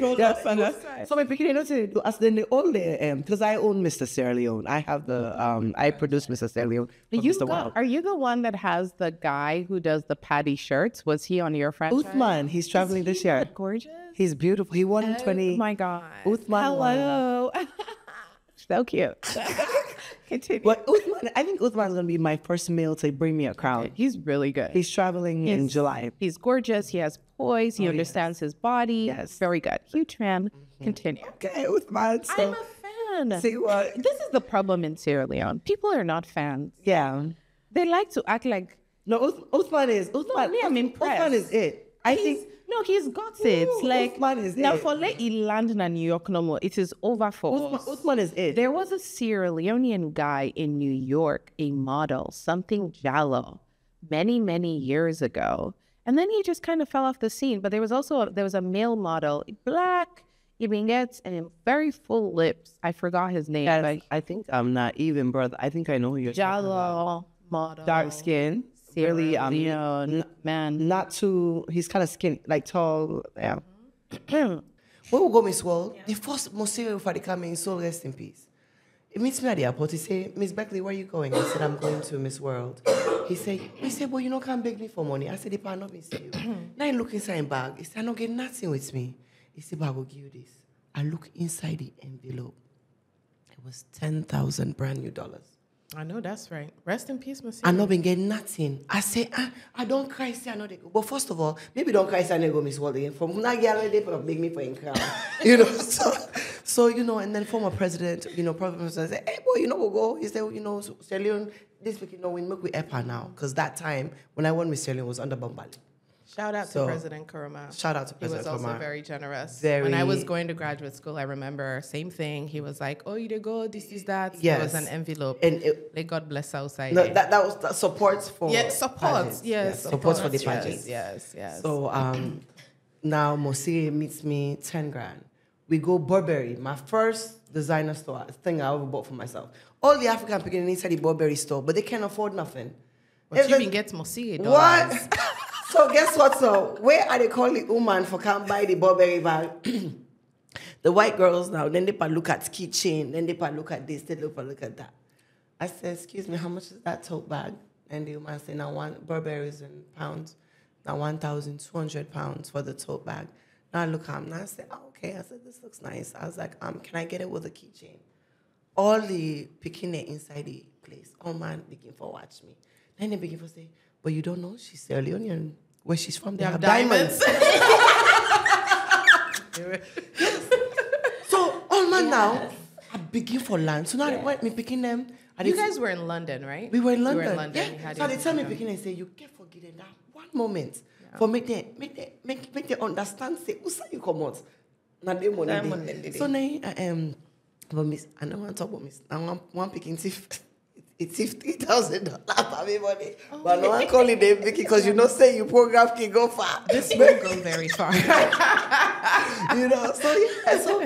So my picking not to do as then they all the because I own Mr. Sierra Leone. I have the I produce Mr. Sierra Leone. for Mr. Wild. Are you the one that has the guy who does the Patty shirts? Was he on your franchise? Uthman, he's traveling this year. Gorgeous. He's beautiful. He won 20. Oh my God. Uthman won. Hello. So cute. Continue. But Uthman, I think Uthman's gonna be my first male to bring me a crown. He's really good. He's traveling in July. He's gorgeous. He has poise. He understands his body. Yes. Very good. Huge fan. Continue. Okay, Uthman. So, I'm a fan. see what? This is the problem in Sierra Leone. People are not fans. Yeah. They like to act like No, Uthman is. Uthman, me, I'm impressed. Uthman is it. I think. he's got it. Ooh, Like Uthman is now it. for let it land in New York no more. It is over for us. Uthman is it. There was a Sierra Leonean guy in New York, a model, something Jallo, many years ago. And then he just kind of fell off the scene. But there was a male model, black, even gets and very full lips. I forgot his name. Yes, But I think I'm not even, brother. I think I know who you're talking about. Jallo model. Dark skin. Sierra Really, Leone, man. not too. He's kind of skinny, like tall. Yeah. When we go Miss World, the first Monsieur for the coming, soul rest in peace. He meets me at the airport. He say, Miss Beckley, where are you going? I said, I'm going to Miss World. He said, well, you know, can't beg me for money. I said, if I not miss you. Now I look inside my bag. He said, I don't get nothing with me. He said, but I will give you this. I look inside the envelope. It was 10,000 brand new dollars. I know that's right. Rest in peace, Monsieur. I not been getting nothing. I say, I don't cry, say I know they go. But first of all, maybe don't cry, say I know go Miss World again. From now, they beg me for a crown. You know, so, you know, and then former president, you know, President said, hey, boy, you know, we'll go. He said, you know, Sierra Leone, this week, you know, we make with EPA now. Because that time, when I won Miss Sierra Leone, was under Bombali. Shout out to President Kuruma. Shout out to President He was also Kuruma. very generous. Very- When I was going to graduate school, I remember, same thing. He was like, oh, you did go, this is that. Yes. There was an envelope. And May God bless Southside. no, that was the support for support. pageants. Yes, support for the pageants. Yes. So now Mosiri meets me 10 grand. We go Burberry, my first designer store, thing I ever bought for myself. All the African people inside the Burberry store, but they can't afford nothing. But you even get Mosi dollars. What? So guess what? So where are they calling the woman for can't buy the Burberry bag? The white girls now, then they look at keychain, then they look at this, they look at that. I said, excuse me, how much is that tote bag? And the woman said, now one Burberry's in pounds, now 1,200 pounds for the tote bag. Now I look at him, and I said, oh, okay. I said, this looks nice. I was like, can I get it with a keychain? All the picking it inside the place, all man begin for watch me. Then they begin for say, but you don't know she's Sierra Leonean. Where she's from, they have diamonds. So all man now, I begin for land. So now when me picking them, You guys were in London, right? we were in You London. were in London. Yeah. You had So they your- tell me picking and say, you get forgetting that one moment for make them understand. Say, who say you come out? Now they money. That dey. money dey. So now but miss, I don't want to talk about miss. I want one picking thief. It's $50,000 for me money. But no one call it them because you know say you program can go far. This will go very far. You know, so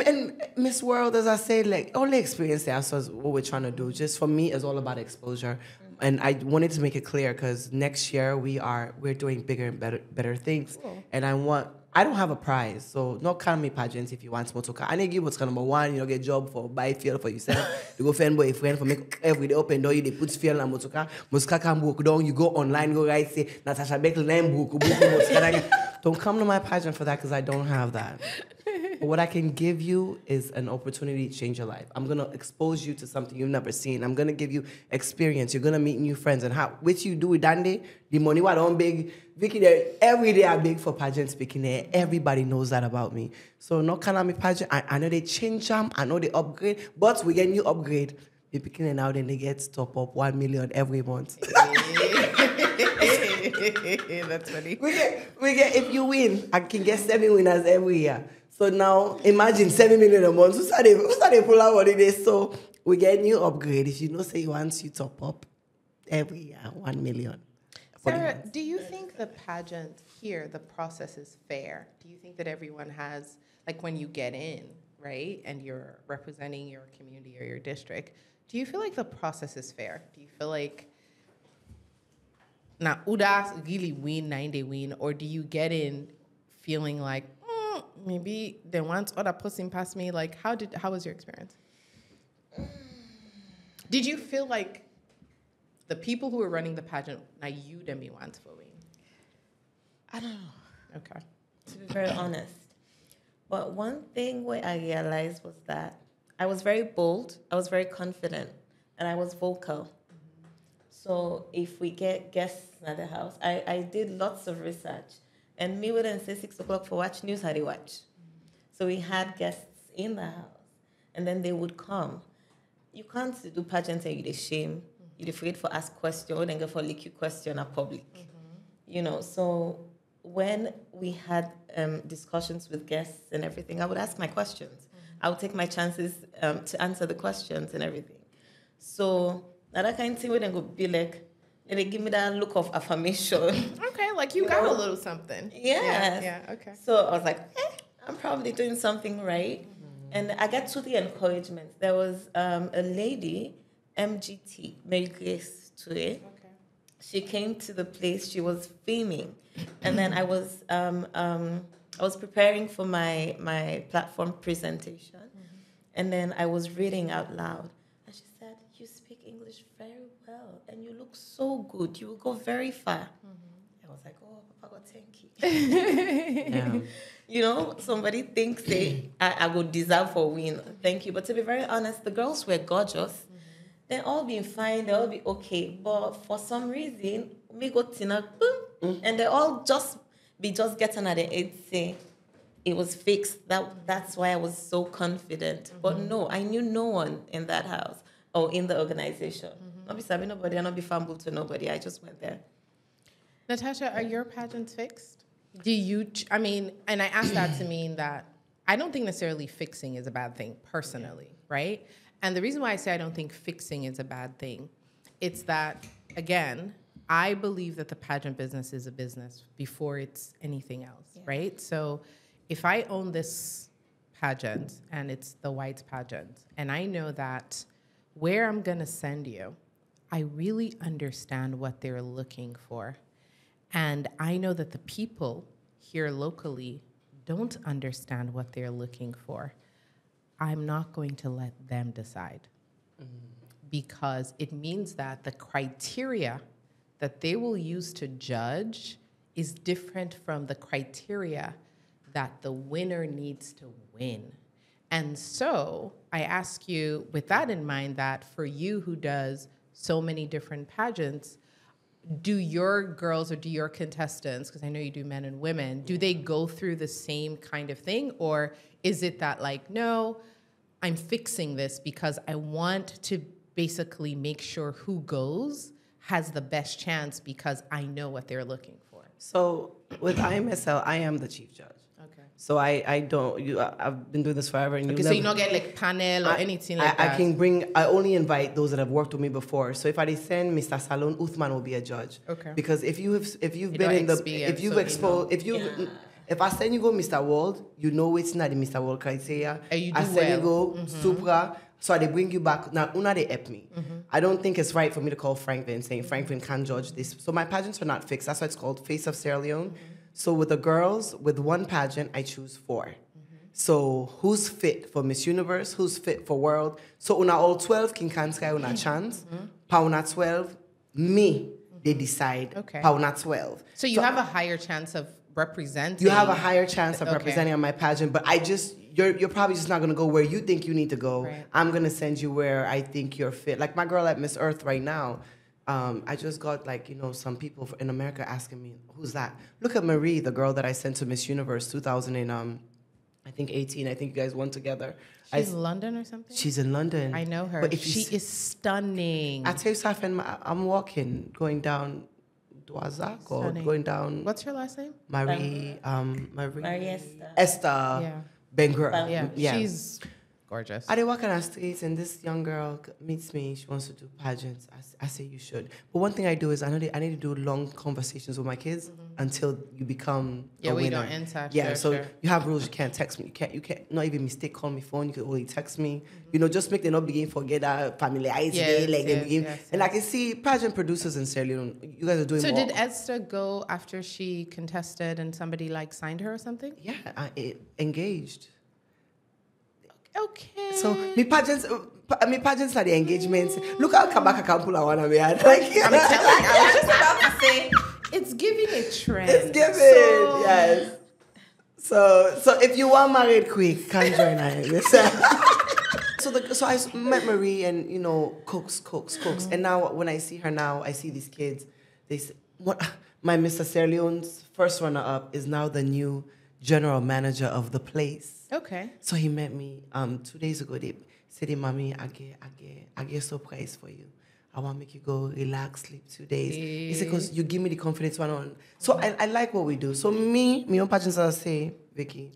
and Miss World, as I said, like only experience there. So what we're trying to do, just for me, is all about exposure. And I wanted to make it clear because next year we're doing bigger and better things. Cool. And I don't have a prize, so not count me pageants if you want motorcar. I need give what's number one, you know, get job for buy fuel for yourself. You go find boy friend for make every day open door, you they put fuel on motorcar. Motorcar can book down, you go online, go right, say Natasha Beckley name book motorcar. Don't come to my pageant for that because I don't have that. But what I can give you is an opportunity to change your life. I'm gonna expose you to something you've never seen. I'm gonna give you experience. You're gonna meet new friends, and how which you do with Dandy, the money what on big. Vicky there every day I big for pageant speaking there. Everybody knows that about me. So no can I me pageant. I know they change them, I know they upgrade, but we get new upgrade. We picking it now, then they get top up 1 million every month. That's funny. We get if you win, I can get 7 winners every year. So now imagine 7 million a month. Who started pull out what it is? So we get new upgrade. If you know say once you top up every year 1 million. Sarah, do you think the pageant here, the process is fair? Do you think that everyone has, like when you get in, right, and you're representing your community or your district, do you feel like the process is fair? Do you feel like now Udas really win, 9-day win, or do you get in feeling like maybe they want other person past me? Like how was your experience? Did you feel like the people who were running the pageant, now you them be want for win? I don't know, Okay. to be very honest. But one thing what I realized was that I was very bold. I was very confident and I was vocal. So if we get guests at the house, I did lots of research. And me wouldn't say 6 o'clock for watch news, how they watch. So we had guests in the house, and then they would come. You can't do pageant and you're shame. You're afraid for ask question, or then go for lick you question at public. You know, so when we had discussions with guests and everything, I would ask my questions. I would take my chances to answer the questions and everything. So that kind of thing wouldn't go be like, they give me that look of affirmation. Okay, like you got a little something. Yes. Yeah, okay. So I was like, I'm probably doing something right. And I got to the encouragement. There was a lady, MGT, Mary Grace Toure. Okay. She came to the place, she was filming. And then I was preparing for my platform presentation. And then I was reading out loud. And she said, you speak English very well. And you look so good. You will go very far. I was like, oh, Papa, God, thank you. Yeah. You know, somebody thinks I would deserve for win. Thank you. But to be very honest, the girls were gorgeous. They'll all be fine. They'll all be okay. But for some reason, we go Tina, boom, and they all just getting at the edge say it was fixed. That's why I was so confident. But no, I knew no one in that house or in the organization. Not be sabi nobody, not be fumble to nobody. I just went there. Natasha, are your pageants fixed? Do you, and I ask that to mean that I don't think necessarily fixing is a bad thing personally, right? And the reason why I say I don't think fixing is a bad thing, it's that, again, I believe that the pageant business is a business before it's anything else, right? So if I own this pageant and it's the Whites pageant, and I know that where I'm gonna send you, I really understand what they're looking for. And I know that the people here locally don't understand what they're looking for. I'm not going to let them decide because it means that the criteria that they will use to judge is different from the criteria that the winner needs to win. And so I ask you, with that in mind, that for you who does so many different pageants, do your girls or do your contestants, because I know you do men and women, do they go through the same kind of thing? Or is it that like, no, I'm fixing this because I want to basically make sure who goes has the best chance because I know what they're looking for? So with IMSL, I am the chief judge. Okay. So I don't, I've been doing this forever. And Okay, so you don't get like panel or anything like that? I only invite those that have worked with me before. So if I send Mr. Salon, Uthman will be a judge. Okay. Because if you've been in the, if I send you go Mr. World, you know it's not the Mr. World criteria. You do I send you well. go Supra, so they bring you back. Now, una they help me. I don't think it's right for me to call Franklin saying Franklin can't judge this. So my pageants are not fixed. That's why it's called Face of Sierra Leone. So with the girls, with one pageant, I choose 4. So who's fit for Miss Universe? Who's fit for World? So una all 12 can sky una chance. Pa una 12, me, they decide. Okay. Pa una 12. So you have a higher chance of representing. You have a higher chance of Okay. representing on my pageant, but you're probably just not gonna go where you think you need to go. Right. I'm gonna send you where I think you're fit. Like my girl at Miss Earth right now, I just got some people in America asking me, who's that? Look at Marie, the girl that I sent to Miss Universe 2018. I think you guys won together. She's in London or something? She's in London. I know her. But if She is stunning. I tell you something, I'm walking, going down Dwazak or Stunning. going down What's her last name? Marie Mariesta. Esther Yeah. Bengra. Yeah, she's gorgeous. I did walk on the streets and this young girl meets me. She wants to do pageants. I say you should. But one thing I do is I need to do long conversations with my kids until you become a we winner. don't enter. Yeah, Sure, so sure. you have rules. You can't text me. You can't not even mistake call me phone. You can only text me. Just make them not begin forget that familiarize Yes, they yes, begin. yes, and I can see pageant producers in Sierra Leone. You guys are doing So more. did Esther go after she contested and somebody signed her or something? Yeah, engaged. Okay. So me pageants are the engagements. Look how Kabaka Kampula wanna be at. Like, I'm telling you, I was just about to say, it's giving a trend. it's given, So- yes. So if you want married quick, come join us. so I met Marie and, cooks. And now when I see her now, I see these kids. They say, what? My Mr. Sierra Leone's first runner-up is now the new general manager of the place. Okay. So he met me 2 days ago. They said, Mommy, I get surprise for you. I want to make you go relax, sleep 2 days. He said, because you give me the confidence one on. So I like what we do. So me own pageants, I say, Vicky,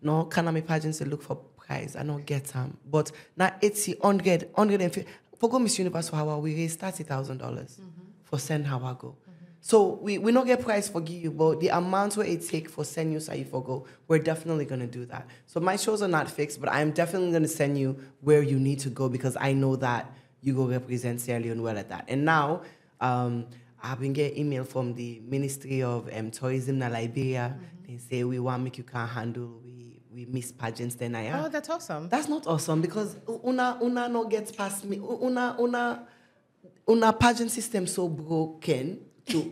no, can I make pageants look for prize? I don't get them. But now 80, 150. For go Miss Universe for Hawa, we raised $30,000 for send Hawa go. So we don't get price for give you, but the amount where it take for send you so you for go, we're definitely going to do that. So my shows are not fixed, but I'm definitely going to send you where you need to go because I know that you go represent Sierra Leone well at that. And now, I've been getting email from the Ministry of Tourism in Liberia. They say, we want make you can handle, we miss pageants then I am. Oh, that's awesome. That's not awesome because una no gets past me. Una pageant system so broken.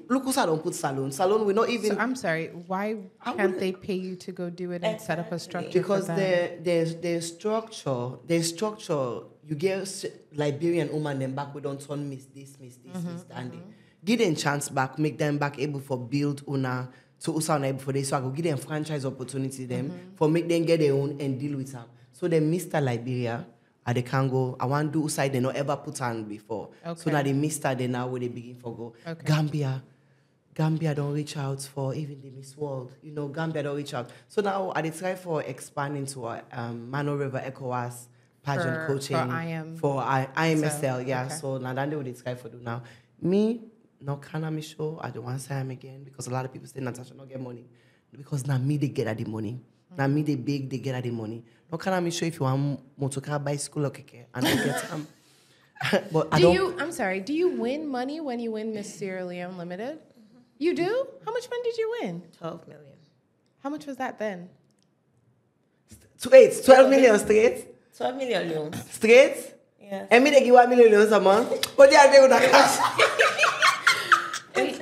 Look who's don't put salon. Salon we not even. So I'm sorry. Why can't they pay you to go do it and set up a structure? Because for that? their structure. You get Liberian woman them back. We don't turn miss standing. Give them chance back. Make them back able for build una to usa able for this. So I go give them franchise opportunity them for make them get their own and deal with them. So they Mr. Liberia. They can go. I want to do side they not ever put on before. Okay. So that they missed that they now where they begin for go. Okay. Gambia don't reach out for even the Miss World. Gambia don't reach out. So now I try for expanding to Mano River ECOWAS pageant coaching for IMSL. Yeah. Okay. So now that they would try for do now. Me no can me show. I don't want to say I'm again because a lot of people say Natasha not get money because now me they get at the money. Now me they big they get at the money. No can I show if you want motor car, bicycle, or keke, and I get them. But I'm sorry. Do you win money when you win Miss Sierra Leone Limited? You do? How much money did you win? 12 million. How much was that then? 12 million straight. 12 million loans. Straight. Yeah. And me they give 1 million loans a month. But they are doing that cash.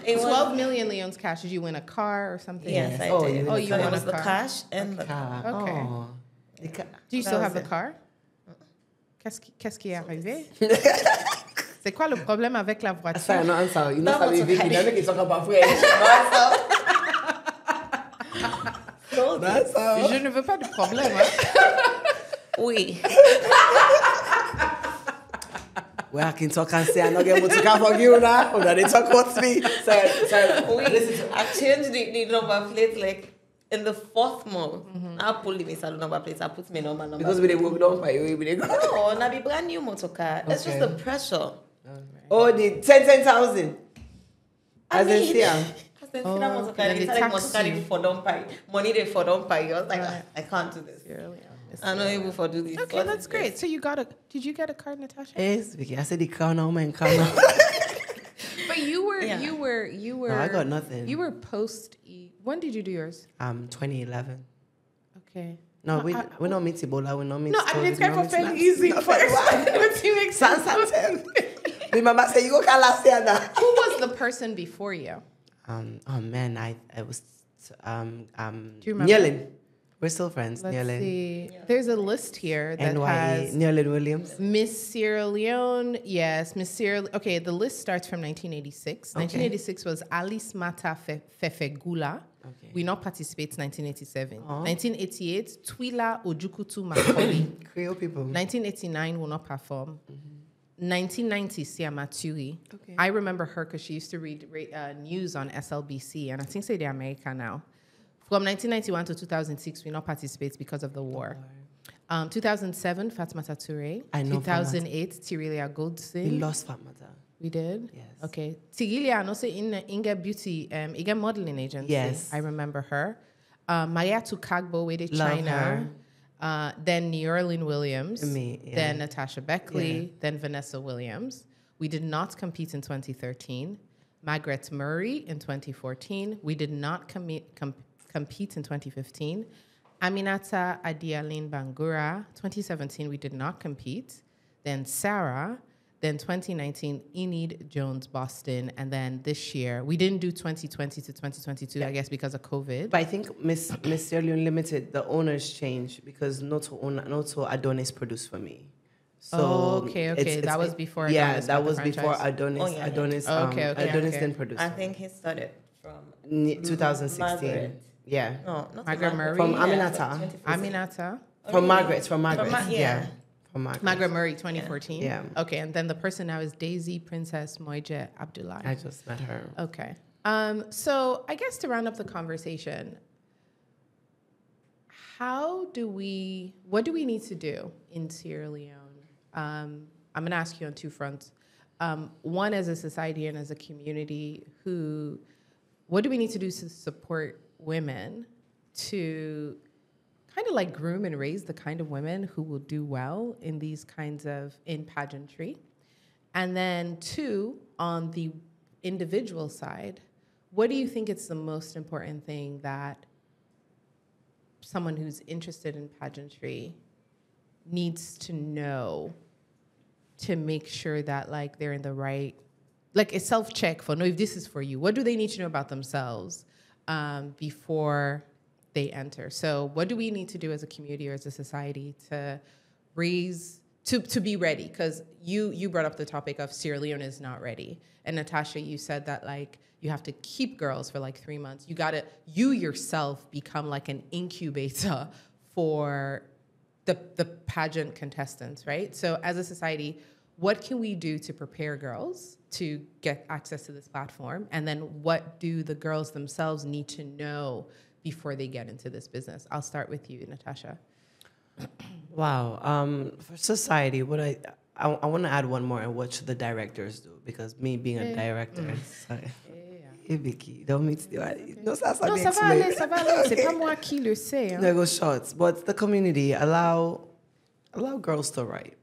12 million Leones cash. Did you win a car or something? Yes, I did. You won it was a the car. cash and the car. Okay. Oh. Do you still have the car? Qu'est-ce qui est arrivé? C'est quoi le problème avec la voiture? Sorry, no answer. You know, No, sorry, it's Vicky. okay. Never can talk about French. That's all. Je ne veux pas de problème. Hein? Oui. Well, I can talk and say, I'm not going to car for you now. Or they talk about me. Sorry. I changed the number plate like in the 4th month. I pulled the salon number plate. I put my number. Because we they work down for you. No, not the brand new motor car. It's just the pressure. Oh, the 10,000. As in see, As in see that motor car. the It's like motor car taxi. for don't pay. Money they for don't pay. I was like, Right. I can't do this. Really? I'm not able to do this. Okay, that's great. So did you get a car, Natasha? Yes, Vicky. I said the crown now, man, crown now. But you were. No, I got nothing. You were when did you do yours? 2011. Okay. No, we don't meet Ebola. We don't meet. No, I didn't try for fairly easy first. What do you make sense? My mama said you go call last year now. Who was the person before you? Oh man, I was Do you remember? Nearlin. We're still friends. Let's Nearlin. see. There's a list here that has Nearlin Williams. Miss Sierra Leone. Yes, Miss Sierra. Okay, the list starts from 1986. Okay. 1986 was Alice Mata Fefegula. Okay. We not participate 1987. Oh. 1988, Twila Ojukutu Macaulay. Creole people. 1989 will not perform. 1990, Sia Maturi. Okay. I remember her because she used to read news on SLBC, and I think say the America now. From 1991 to 2006, we not participate because of the war. 2007, Fatmata Touré. I know 2008, Tirilia We Goldsing. lost Fatmata. We did? Yes. Okay. Tirilia, no say in Inga Beauty, Inga modeling agency. Yes. I remember her. Maria Tukagbo, way to Love China. Then Neorlin Williams. Me, yeah. Then Natasha Beckley. Yeah. Then Vanessa Williams. We did not compete in 2013. Margaret Murray in 2014. We did not compete in 2015. Aminata Adialine Bangura, 2017, we did not compete. Then Sarah, then 2019, Enid Jones Boston, and then this year, we didn't do 2020 to 2022, I guess because of COVID. But I think Miss Sierra Leone Limited, the owners changed because not to Adonis produced for me. Okay. it's- That was before Yeah, Adonis that got the was before franchise. Adonis. Oh, yeah. Adonis. Okay. Adonis Okay. then produced. I think he started from 2016. Margaret. Yeah. No, not Margaret Murray? From Yeah, Aminata. 2014. Aminata. From Margaret. From Margaret. Yeah. From Margaret. Margaret Murray, 2014. Yeah. Okay, and then the person now is Daisy Princess Moije Abdullahi. I just met her. Okay. So I guess to round up the conversation, what do we need to do in Sierra Leone? I'm going to ask you on two fronts. One, as a society and as a community, what do we need to do to support women to kind of like groom and raise the kind of women who will do well in these kinds in pageantry? And then two, on the individual side, what do you think is the most important thing that someone who's interested in pageantry needs to know to make sure that like they're in the right, like a self-check for, no, if this is for you, what do they need to know about themselves before they enter? So what do we need to do as a community or as a society to raise, to be ready? Because you brought up the topic of Sierra Leone is not ready. And Natasha, you said that like you have to keep girls for like 3 months. You yourself become like an incubator for the pageant contestants, right? So as a society, what can we do to prepare girls to get access to this platform? And then what do the girls themselves need to know before they get into this business? I'll start with you, Natasha. Wow. For society, what I want to add one more, and what should the directors do? Because me being a director, sorry. Hey Vicky, don't mix the one. No, ça Non, ça va aller, ça va aller. C'est pas moi qui le sais. Hein. There go shots. But the community, allow girls to write.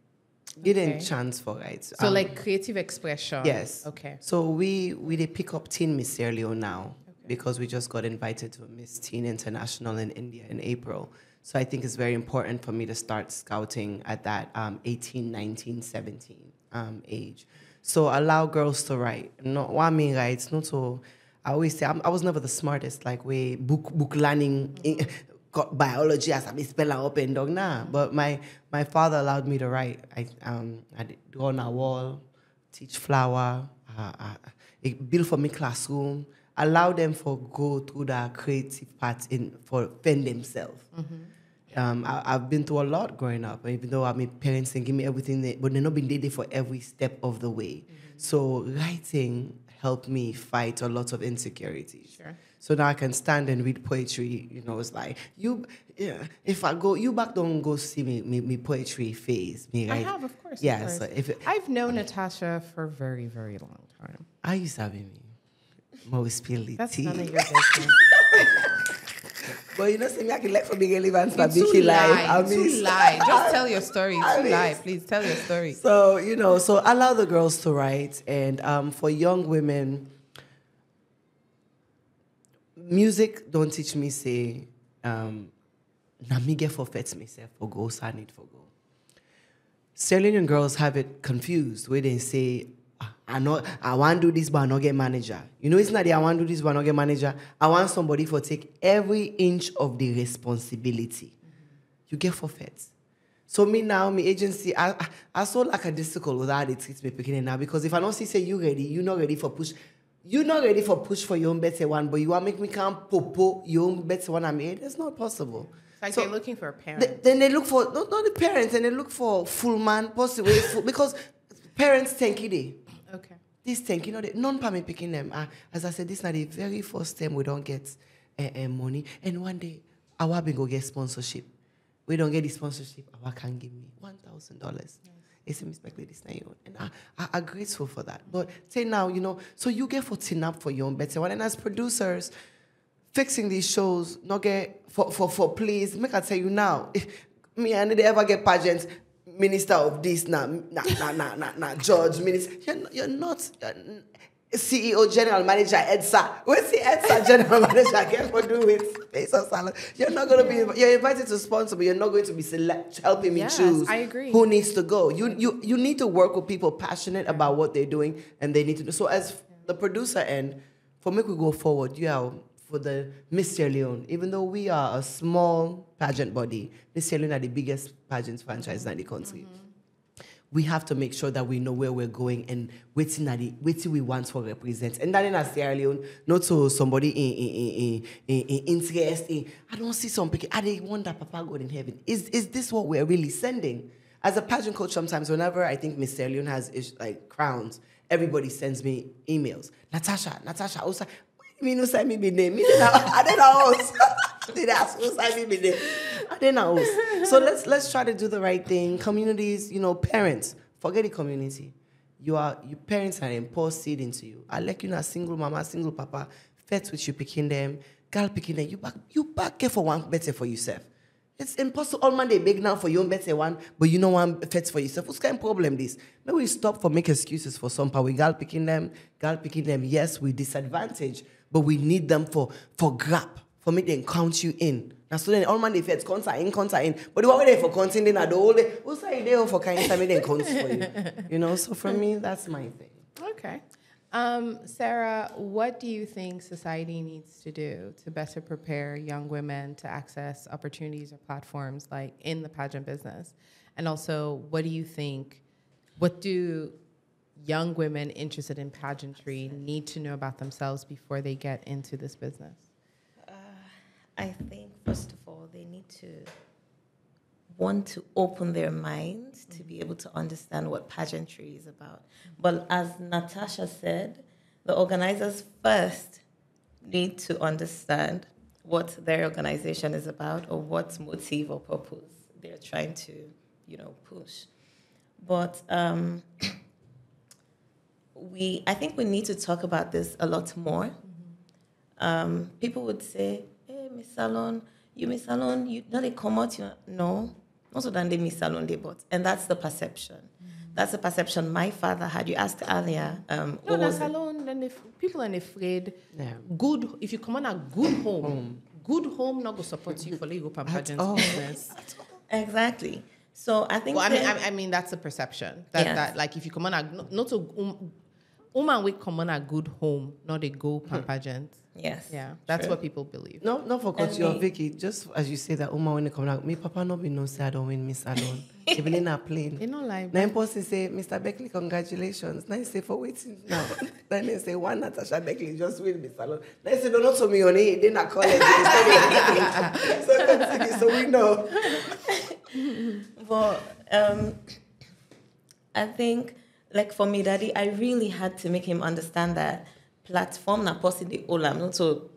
Give them chance for write. So like creative expression. Yes. Okay. So we they pick up Teen Miss Sierra Leone now because we just got invited to Miss Teen International in India in April. So I think it's very important for me to start scouting at that 18, 19, 17 age. So allow girls to write. No, what I mean writes, not so. I always say I was never the smartest, like we book learning, biology as I be spelling up and dog nah. But my father allowed me to write. I draw on a wall, teach flower, build for me classroom. Allow them for go through that creative part for fend themselves. I've been through a lot growing up, even though my parents didn't give me everything, but they've not been there for every step of the way. So writing helped me fight a lot of insecurities. Sure. So now I can stand and read poetry. You know, it's like if I go, you back don't go see me poetry phase. Me, right? I have, of course. Yeah. Of course. So I've known Natasha for a very, very long time. I used to have me. Most That's none of your business. But you know, see me, I can let for big relevance for Too big life. lie. Too lie. Just tell your story. Too lie. Please tell your story. So, you know, so allow the girls to write. And for young women, music don't teach me, say, na me get forfeit myself for go, so I need for go. Sierra Leonean girls have it confused where they say, I want to do this, but I not get manager. You know, it's not that I want to do this, but I not get manager. I want somebody for take every inch of the responsibility. You get forfeit. So me now, my agency, I so like a disciple with how they treat me picking now, because if I don't see say you ready, you not ready for push. You're not ready for push for your own better one, but you want to make me come popo your own better one I made. That's not possible. Like they're looking for a parent. Then they look for not the parents, and they look for full man, possibly because parents think it. Okay. This thing, you know, non-permit me picking them. As I said, this is not the very first time we don't get money. And one day, our bin go get sponsorship. We don't get the sponsorship. Our can give me $1,000. It's a mistake like this now. And I'm grateful for that. But say now, you know, so you get 14 up for your own better one. And as producers, fixing these shows, not get for please, make I tell you now, if me and they ever get pageants, minister of this, judge, minister. You're not CEO, general manager, EDSA. Where's the EDSA general manager? Get for do with face of salad. You're not going to be. You're invited to sponsor, but you're not going to be helping me choose. I agree. Who needs to go? You need to work with people passionate about what they're doing, and they need to do. So as the producer end, for me to go forward, for the Miss Sierra Leone, even though we are a small pageant body, Miss Sierra Leone are the biggest pageant franchise in the country. we have to make sure that we know where we're going and waiting we want to represent. And that in Sierra Leone, not so somebody in interest. I don't see some people. I they wonder, Papa God in heaven. Is this what we're really sending? As a pageant coach, sometimes whenever I think Miss Sierra Leone has like crowns, everybody sends me emails. Natasha, also, me no send me my name. I didn't know. Did ask who send me my name? I didn't know. So let's try to do the right thing. Communities, parents, forget the community. Your parents are an poor seed into you. I like you a single mama, single papa, fet with you picking them, girl picking them. You back care for one better for yourself. It's impossible. All man they beg now for your better one, but you know one fets for yourself. What's kind of problem this? Maybe we stop for make excuses for some power. We girl picking them. Yes, we disadvantage, but we need them for grab, for make them count you in. Now so then all man they fets contact in. But the one way they for counting in at the whole day, who's say they for kind of make them count for you. So for me, that's my thing. Okay. Sarah, what do you think society needs to do to better prepare young women to access opportunities or platforms like in the pageant business? And also, what do young women interested in pageantry need to know about themselves before they get into this business? I think, first of all, they need to want to open their minds to be able to understand what pageantry is about. But as Natasha said, the organizers first need to understand what their organization is about or what motive or purpose they're trying to, push. But I think we need to talk about this a lot more. People would say, hey, Miss Salon, you know they come out, no. Also than they Miss Salon they bought. And that's the perception. That's the perception my father had. You asked earlier. No, that's alone. Then people are afraid. Yeah. Good. If you come on a good home, not go support you for legal pageant business. Exactly. So I think. Well, I mean that's a perception that like if you come on a not to woman we come on a good home, not a go pageant. Yes. Yeah, that's what people believe. No, for cut you off, Vicky. Just as you say that, when they come out, me papa no be no say I don't win Miss Salon. Even in a plane. They don't lie. Now person say, Mr. Beckley, congratulations. Now you say for waiting now. Then they say one Natasha Beckley just win Miss Salon. Then they say no, not to me on it. They not call it. So we know. But I think, like for me, Daddy, I really had to make him understand that platform na person the olam, not to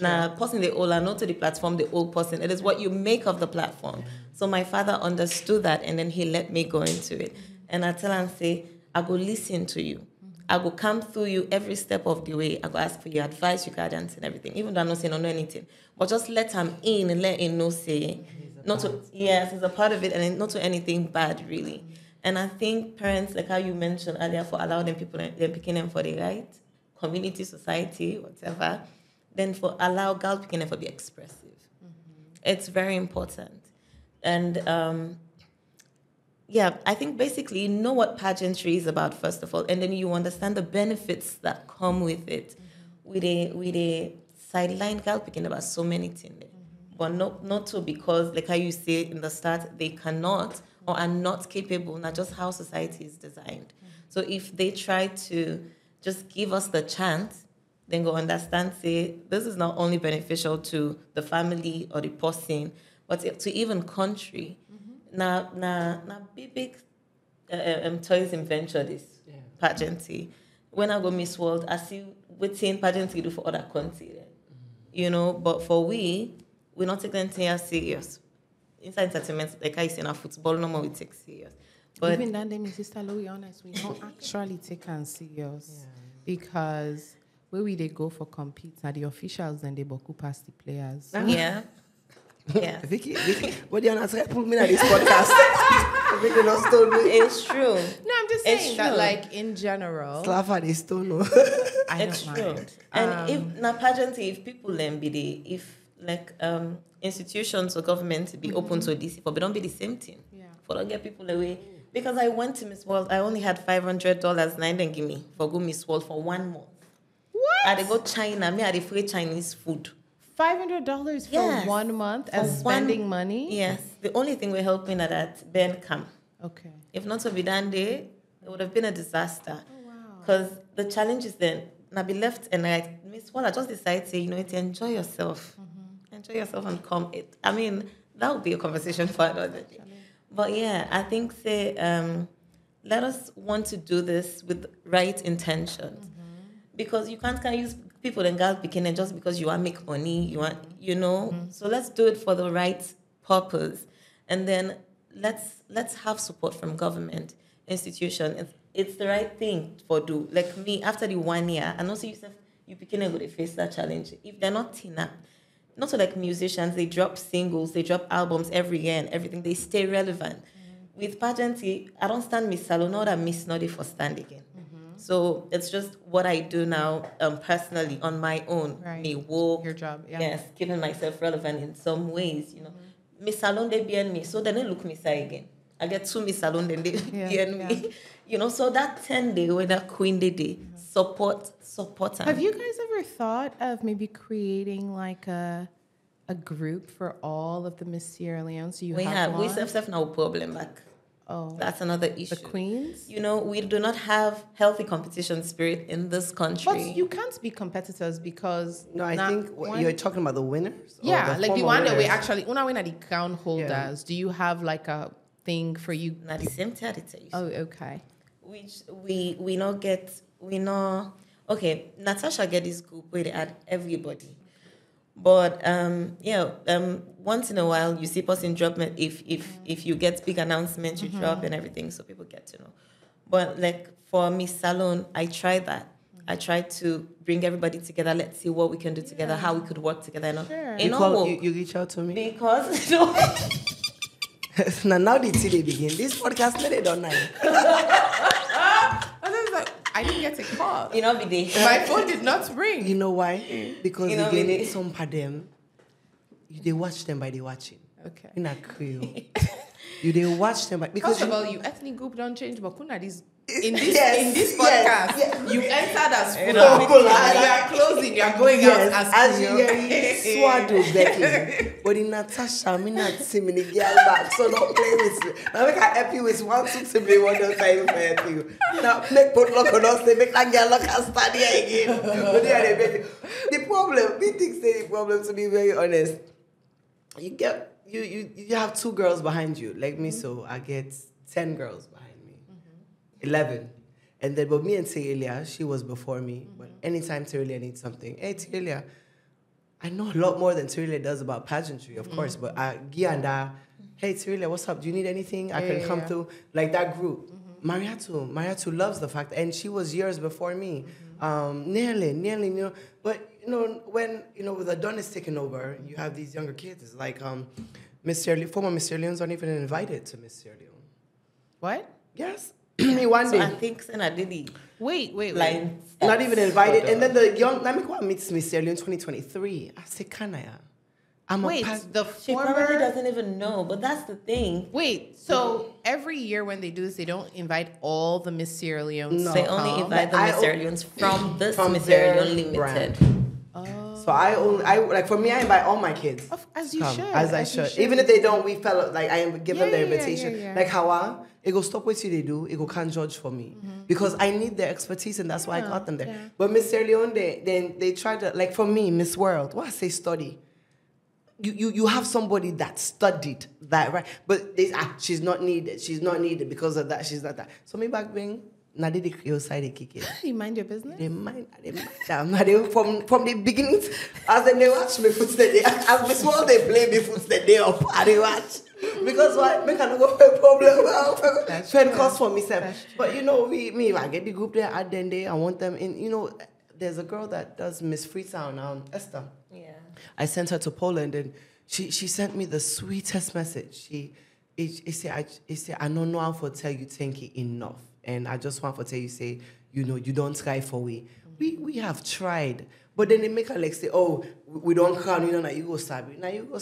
na person the olam, not to the platform the old person. It is what you make of the platform. So my father understood that, and then he let me go into it. And I tell him, say, I go listen to you. I go come through you every step of the way. I go ask for your advice, your guidance, and everything. Even though I'm not saying I know anything, but just let him in and let him know, say, not to he's a part of it, and not to anything bad really. And I think parents, like how you mentioned earlier, for allowing them people, they're picking them for the right community, society, whatever, then for allow girl picking them for be expressive. It's very important. And I think basically you know what pageantry is about, first of all, and then you understand the benefits that come with it. With a sideline girl picking about so many things. But not so because, like how you say in the start, they cannot or are not capable, not just how society is designed. So if they try to just give us the chance, then go understand, say, this is not only beneficial to the family or the person, but to even country. Na big tourism venture this pageantry. When I go Miss World, I see waiting pageantry do for other countries. But for we're not taking anything serious. Inside entertainment, like I say in our football, no more we take serious. But even that day, my sister, to be honest, we don't actually take them serious because where we they go for compete, now the officials then they boku pass the players. Yeah. Vicky, what do you want to put me on this podcast? Vicky not stone me. It's true. No, I'm just saying that, like in general, Slava they stone. It's true. And if na pageantry, if people then be institutions or government be open to this, but don't be the same thing. Yeah. For don't get people away. Because I went to Miss World, I only had $500 and I didn't give me for go Miss World for 1 month. What? I go China, me I had free Chinese food. $500 for 1 month as spending money? Yes. The only thing we're helping at that Ben camp. Okay. If not to be done day, it would have been a disaster. Oh, wow. Because the challenge is then, I'll be left and I, Miss Wall, I just decided to say, to enjoy yourself. Enjoy yourself and come. I mean, that would be a conversation for another day. But yeah, I think, let us want to do this with right intentions. Because you can't use people and girls beginning just because you want to make money, So let's do it for the right purpose. And then let's have support from government, institution. It's the right thing for do. Like me, after the 1 year, and also you begin to face that challenge. If they're not tina, not so like musicians, they drop singles, they drop albums every year and everything. They stay relevant. With pageantry, I don't stand Miss Salon, nor that Miss Noddy for stand again. So it's just what I do now, personally on my own. Right. Me walk, Your job, yeah. yes, keeping myself relevant in some ways. Miss Salon they be me, so then they look Miss again. I get 2 Miss Salon, then they be me. So that 10-day when that Queen Day, support her. Have you guys ever thought of maybe creating like a group for all of the Miss Sierra Leone? So you We have we one? have no problem like. Oh, That's another issue. the queens. We do not have healthy competition spirit in this country. But you can't be competitors because No, I not think one- you're talking about the winners. or yeah, the like the former one that we winners? actually una winner the crown holders. Do you have like a thing for you? Not the same territory. Oh, okay. Which we not get. We know. Okay, Natasha get this group where they add everybody. But once in a while you see person drop it if you get big announcements you drop and everything so people get to know. But like for Miss Salon, I tried that. I tried to bring everybody together. Let's see what we can do together, how we could work together. Sure. You reach out to me. Because now the tea they begin. This podcast they don't know. And I was like, I didn't get a call. be there. My phone did not ring. You know why? Because You know, again, really. some of them, they watch them by the watching. Okay. In a Creole. They watch them by because First of all, you ethnic group don't change, but Kuna is in this Yes, podcast. yes. You entered as You full know, and you are closing. You are going yes, out as as you Creole. hear swaddle Becky. But in Natasha, me not see me the girl back, so don't play with me. Now make I help you with 1, 2, 3, 1 time for help you. Now make put lock on us, they make that girl look and stand here again. But they are the problem, we think say the problem, to be very honest. You have 2 girls behind you, like me, so I get 10 girls behind me. 11. And then, but me and Terelia, she was before me. But anytime Terelia needs something, hey, Terelia, I know a lot more than Terelia does about pageantry, of course, but Gianda, hey, Terelia, what's up? Do you need anything? I can come through. Like that group. Mariatu loves the fact, and she was years before me. Nearly, but, when, with Adonis taking over, you have these younger kids. It's like, former Miss Sierra Leones aren't even invited to Miss Sierra Leone. What? Yes. Me one So day. I think Senna did the Wait. line. Not even invited. And then the young Namikwa meets Miss Sierra Leone 2023. I say, Kanaya. I'm Wait, a the She probably former. doesn't even know, but that's the thing. Wait, so every year when they do this, they don't invite all the Miss Sierra Leones. No. to They only come? invite the But Miss I- Sierra Leones from this from Miss Sierra their Leone Limited. So I like for me, I invite all my kids. As you come, should. As I should. Even if they don't, we felt like I am give them the Yeah, invitation. yeah. Like Hawa, it go stop what they do, it go can't judge for me. Because I need their expertise and that's why I got them there. yeah. But Miss Sierra Leone, they try to, like for me, Miss World, what I say study. You have somebody that studied that, right? But she's not needed because of that, she's not that. So me back being Nadi the Creole side they kick it. You mind your business. They mind them. From the beginning, as they watch me footstep, as Miss World they play me footstep day up, and they watch. Because why? Me cannot go for a problem. That's Friend true. cost for myself. That's But I get the group there at then day. I want them in. There's a girl that does Miss Freetown now, Esther. Yeah. I sent her to Poland and she sent me the sweetest message. She said, I don't know how to tell you thank you enough. And I just want to tell you, say, you don't try for we. We have tried. But then they make her like say, oh, we don't crown, now you go Sabi. Now you go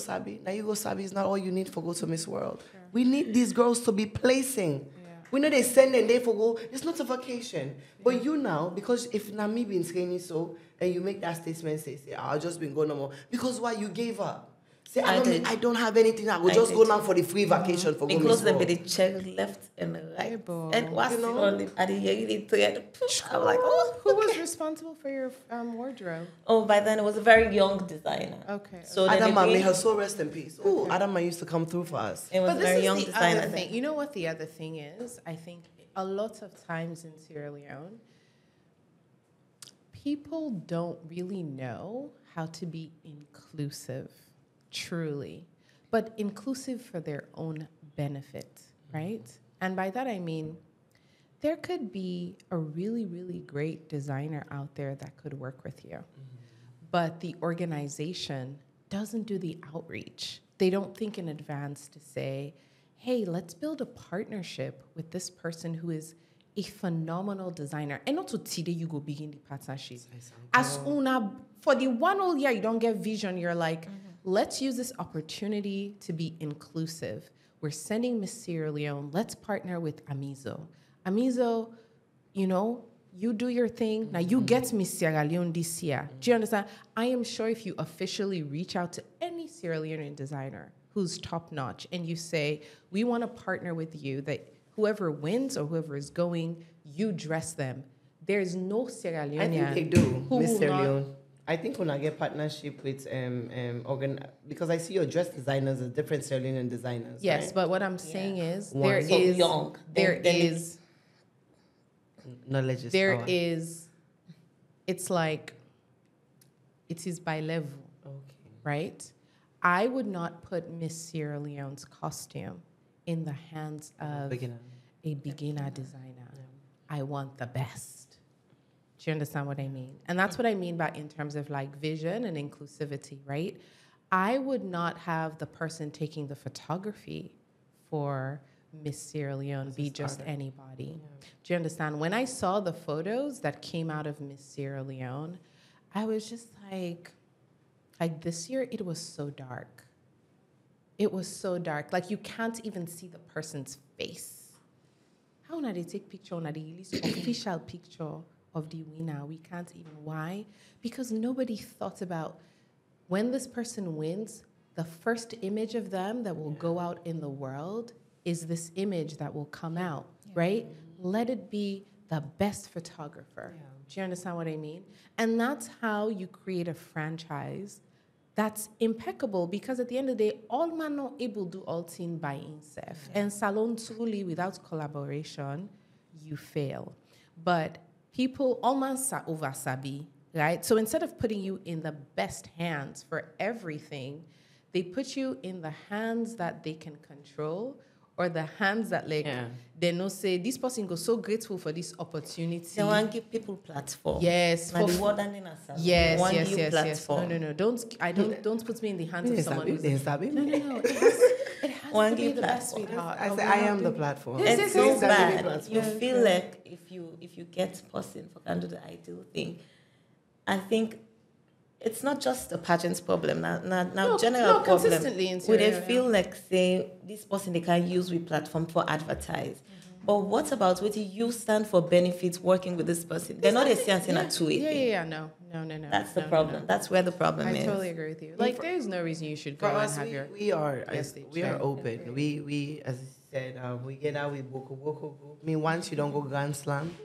Sabi is not all you need for go to Miss World. Sure. We need these girls to be placing. Yeah. We know they send them there for go. It's not a vacation. But you now, because if Namibians training so, and you make that statement, say, I'll just been going no more. Because why? You gave up. Say, I did. I don't have anything. I will I just did. go now for the free vacation for Because going them to be the check left and right. boy. And what's You know? on the at the yearly thread? I'm like, oh, Who was responsible for your wardrobe? oh, by then it was a very young designer. Okay. So then Adama, may again, her soul rest in peace. Oh, Adama used to come through for us. it was But a this very is young the designer. other then. thing. You know what the other thing is? I think a lot of times in Sierra Leone, people don't really know how to be inclusive, truly, but inclusive for their own benefit, right? And by that I mean, there could be a really, really great designer out there that could work with you, but the organization doesn't do the outreach. They don't think in advance to say, hey, let's build a partnership with this person who is a phenomenal designer. And not to today you go begin the partnership. As una, for the 1 whole year you don't get vision, you're like, let's use this opportunity to be inclusive. We're sending Miss Sierra Leone. Let's partner with Amizo. Amizo, you know, you do your thing. Now you get Miss Sierra Leone this year. Do you understand? I am sure if you officially reach out to any Sierra Leonean designer who's top notch and you say, we want to partner with you, that whoever wins or whoever is going, you dress them. There's no Sierra Leonean. I think they do, who Miss will Sierra not- Leone. I think when I get partnership with because I see your dress designers as different Sierra Leonean designers. Yes, right? but what I'm saying is One. there So is young. there Then it- is Knowledge is there power. is it's like it is by level, Okay. right? I would not put Miss Sierra Leone's costume in the hands of Beginner. a beginner designer. I want the best. Do you understand what I mean? And that's what I mean by in terms of like vision and inclusivity, right? I would not have the person taking the photography for Miss Sierra Leone be just anybody. Do you understand? When I saw the photos that came out of Miss Sierra Leone, I was just like this year it was so dark. It was so dark. Like you can't even see the person's face. How now they take picture, now they release official picture of the winner. We can't even. Why? Because nobody thought about when this person wins, the first image of them that will go out in the world is this image that will come out, right? Let it be the best photographer. Do you understand what I mean? And that's how you create a franchise that's impeccable, because at the end of the day, all man not able to do all things by himself. And salon truly without collaboration, you fail. But people all man sa over sabi, right? So instead of putting you in the best hands for everything, they put you in the hands that they can control, or the hands that they know say this person goes so grateful for this opportunity. They want to give people platform. Yes, Now for the word and in a salon. yes, Want yes, you yes, yes. platform. No. Don't put me in the hands of someone who's They sabi me. no. It has One to be give the best, platform. sweetheart. I Or say we're I not am the doing- platform. Yes, It's yes, so yes, bad. platform. You feel like if you get person for can do the ideal thing, I think it's not just a pageant's problem. Now No, general no, problem. consistently in Would they Sierra feel Leone. like say this person they can use with platform for advertise? But what about what you stand for benefits working with this person? They're not a sense in a two-way thing. Yeah. No. That's the No, problem. no. That's where the problem I is. totally agree with you. Like, there's no reason you should go For and us, have your. we are Yes, they we are check. open. We as I said, we get out with Boko Group. I mean, once you don't go Grand Slam,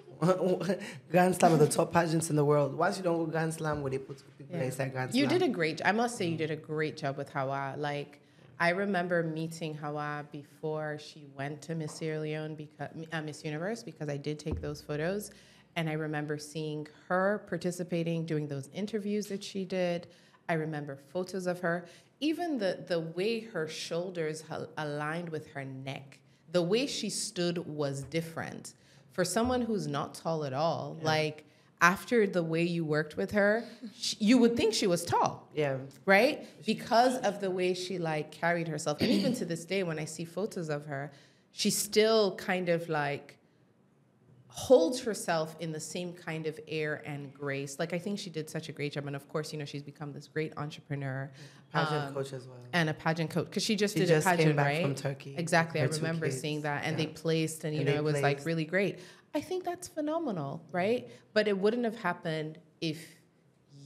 Grand Slam are the top pageants in the world. Once you don't go Grand Slam, where they put people inside Grand Slam. You did a great. I must say, you did a great job with Hawa. Like, I remember meeting Hawa before she went to Miss Sierra Leone because Miss Universe, because I did take those photos, and I remember seeing her participating, doing those interviews that she did. I remember photos of her. Even the way her shoulders aligned with her neck, the way she stood was different. For someone who's not tall at all, like after the way you worked with her, you would think she was tall, Yeah. right? Because of the way she like carried herself. And even to this day, when I see photos of her, she still kind of like holds herself in the same kind of air and grace. Like, I think she did such a great job. And of course, you know, she's become this great entrepreneur. Pageant coach as well. And a pageant coach, because she just She did just a pageant, came back right? from Turkey Exactly. I with her 2 remember kids. seeing that. And Yeah. they placed, and, you And know, they it was like placed. really great. I think that's phenomenal, right? But it wouldn't have happened if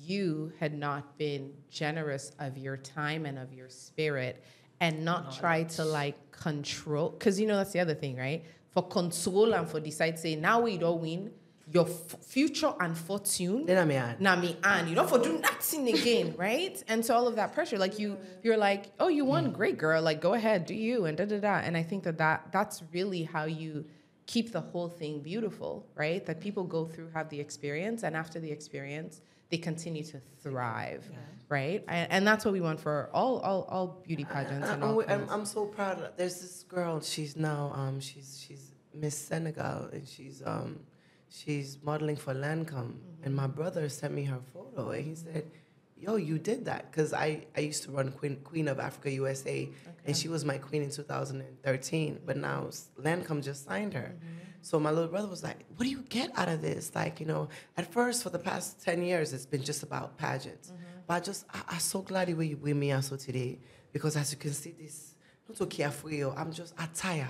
you had not been generous of your time and of your spirit and not try to like control, because you know that's the other thing, right? For control and for decide say now we don't win your future and fortune. Then I'm an. Now me and you don't for do nothing again, right? And so all of that pressure, like you're like, oh, you won, great girl, like go ahead, do you, and da da da. And I think that's really how you keep the whole thing beautiful, right? That people go through, have the experience, and after the experience, they continue to thrive, right? And that's what we want for all beauty pageants and all. I'm so proud. There's this girl. She's now she's Miss Senegal, and she's modeling for Lancome. And my brother sent me her photo, and he said, "Yo, you did that," because I used to run Queen of Africa USA, and she was my queen in 2013. But now Lancome just signed her. So my little brother was like, "What do you get out of this?" Like, you know, at first for the past 10 years, it's been just about pageants. But I'm so glad you were with me also today, because as you can see, this not so carefree. I'm just tired.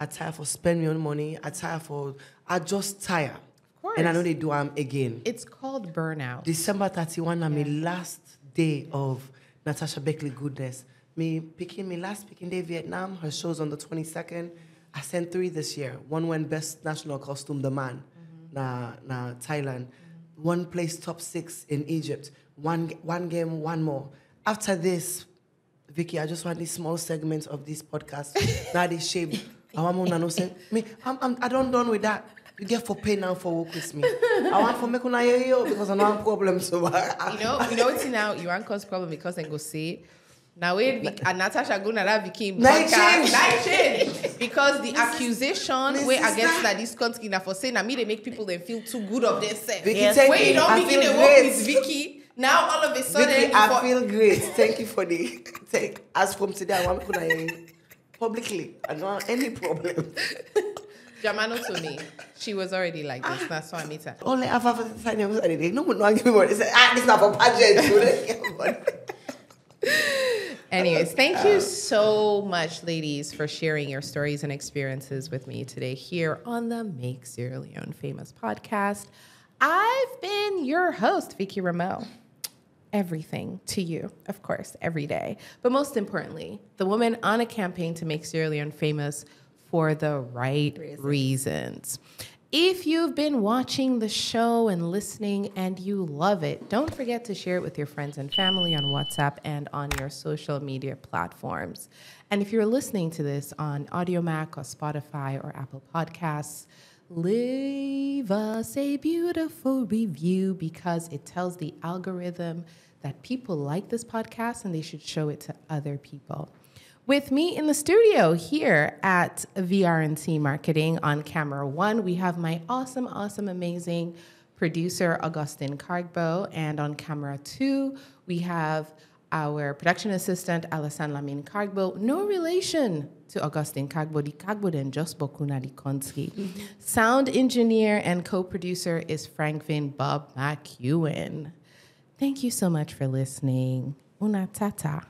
I tired for spend my own money. I just tired. Of course. And I know they do again. It's called burnout. December 31, my last day of Natasha Beckley goodness. Me last picking day Vietnam. Her show's on the 22nd. I sent 3 this year. One went best national costume, the man, na Thailand. One placed top 6 in Egypt. One game, one more. After this, Vicky, I just want these small segments of this podcast. Now they shape. I don't done with that. You get for pay now for work with me. I want for make una hear because I know I'm problem. So you know what's now you want cause problem because they go see. Now wait, and Natasha go na that became podcast. Night change because the accusation way against that this country na for saying na me they make people they feel too good of themselves. Wait, you don't begin to work with Vicky. Now all of a sudden, Vicky, I feel great. Thank you for the take. As from today, I want to publicly. I don't have any problem. Jamano to me, she was already like this. That's why I meet her. Only after the time no one give me more. They say, this is not for pageant. Anyways, thank you so much, ladies, for sharing your stories and experiences with me today here on the Make Sierra Leone Famous podcast. I've been your host, Vicky Ramel. Everything to you, of course, every day. But most importantly, the woman on a campaign to make Sierra Leone famous for the right reasons. If you've been watching the show and listening and you love it, don't forget to share it with your friends and family on WhatsApp and on your social media platforms. And if you're listening to this on AudioMac or Spotify or Apple Podcasts, leave us a beautiful review because it tells the algorithm that people like this podcast and they should show it to other people. With me in the studio here at VRNT Marketing on camera 1, we have my awesome, amazing producer, Augustine Cargbo. And on camera 2, we have our production assistant, Alassane Lamine Cargbo. No relation to Augustine Cargbo. The Cargbo den just Bokuna di Konski. Sound engineer and co-producer is Franklin Bob McEwen. Thank you so much for listening. Una tata.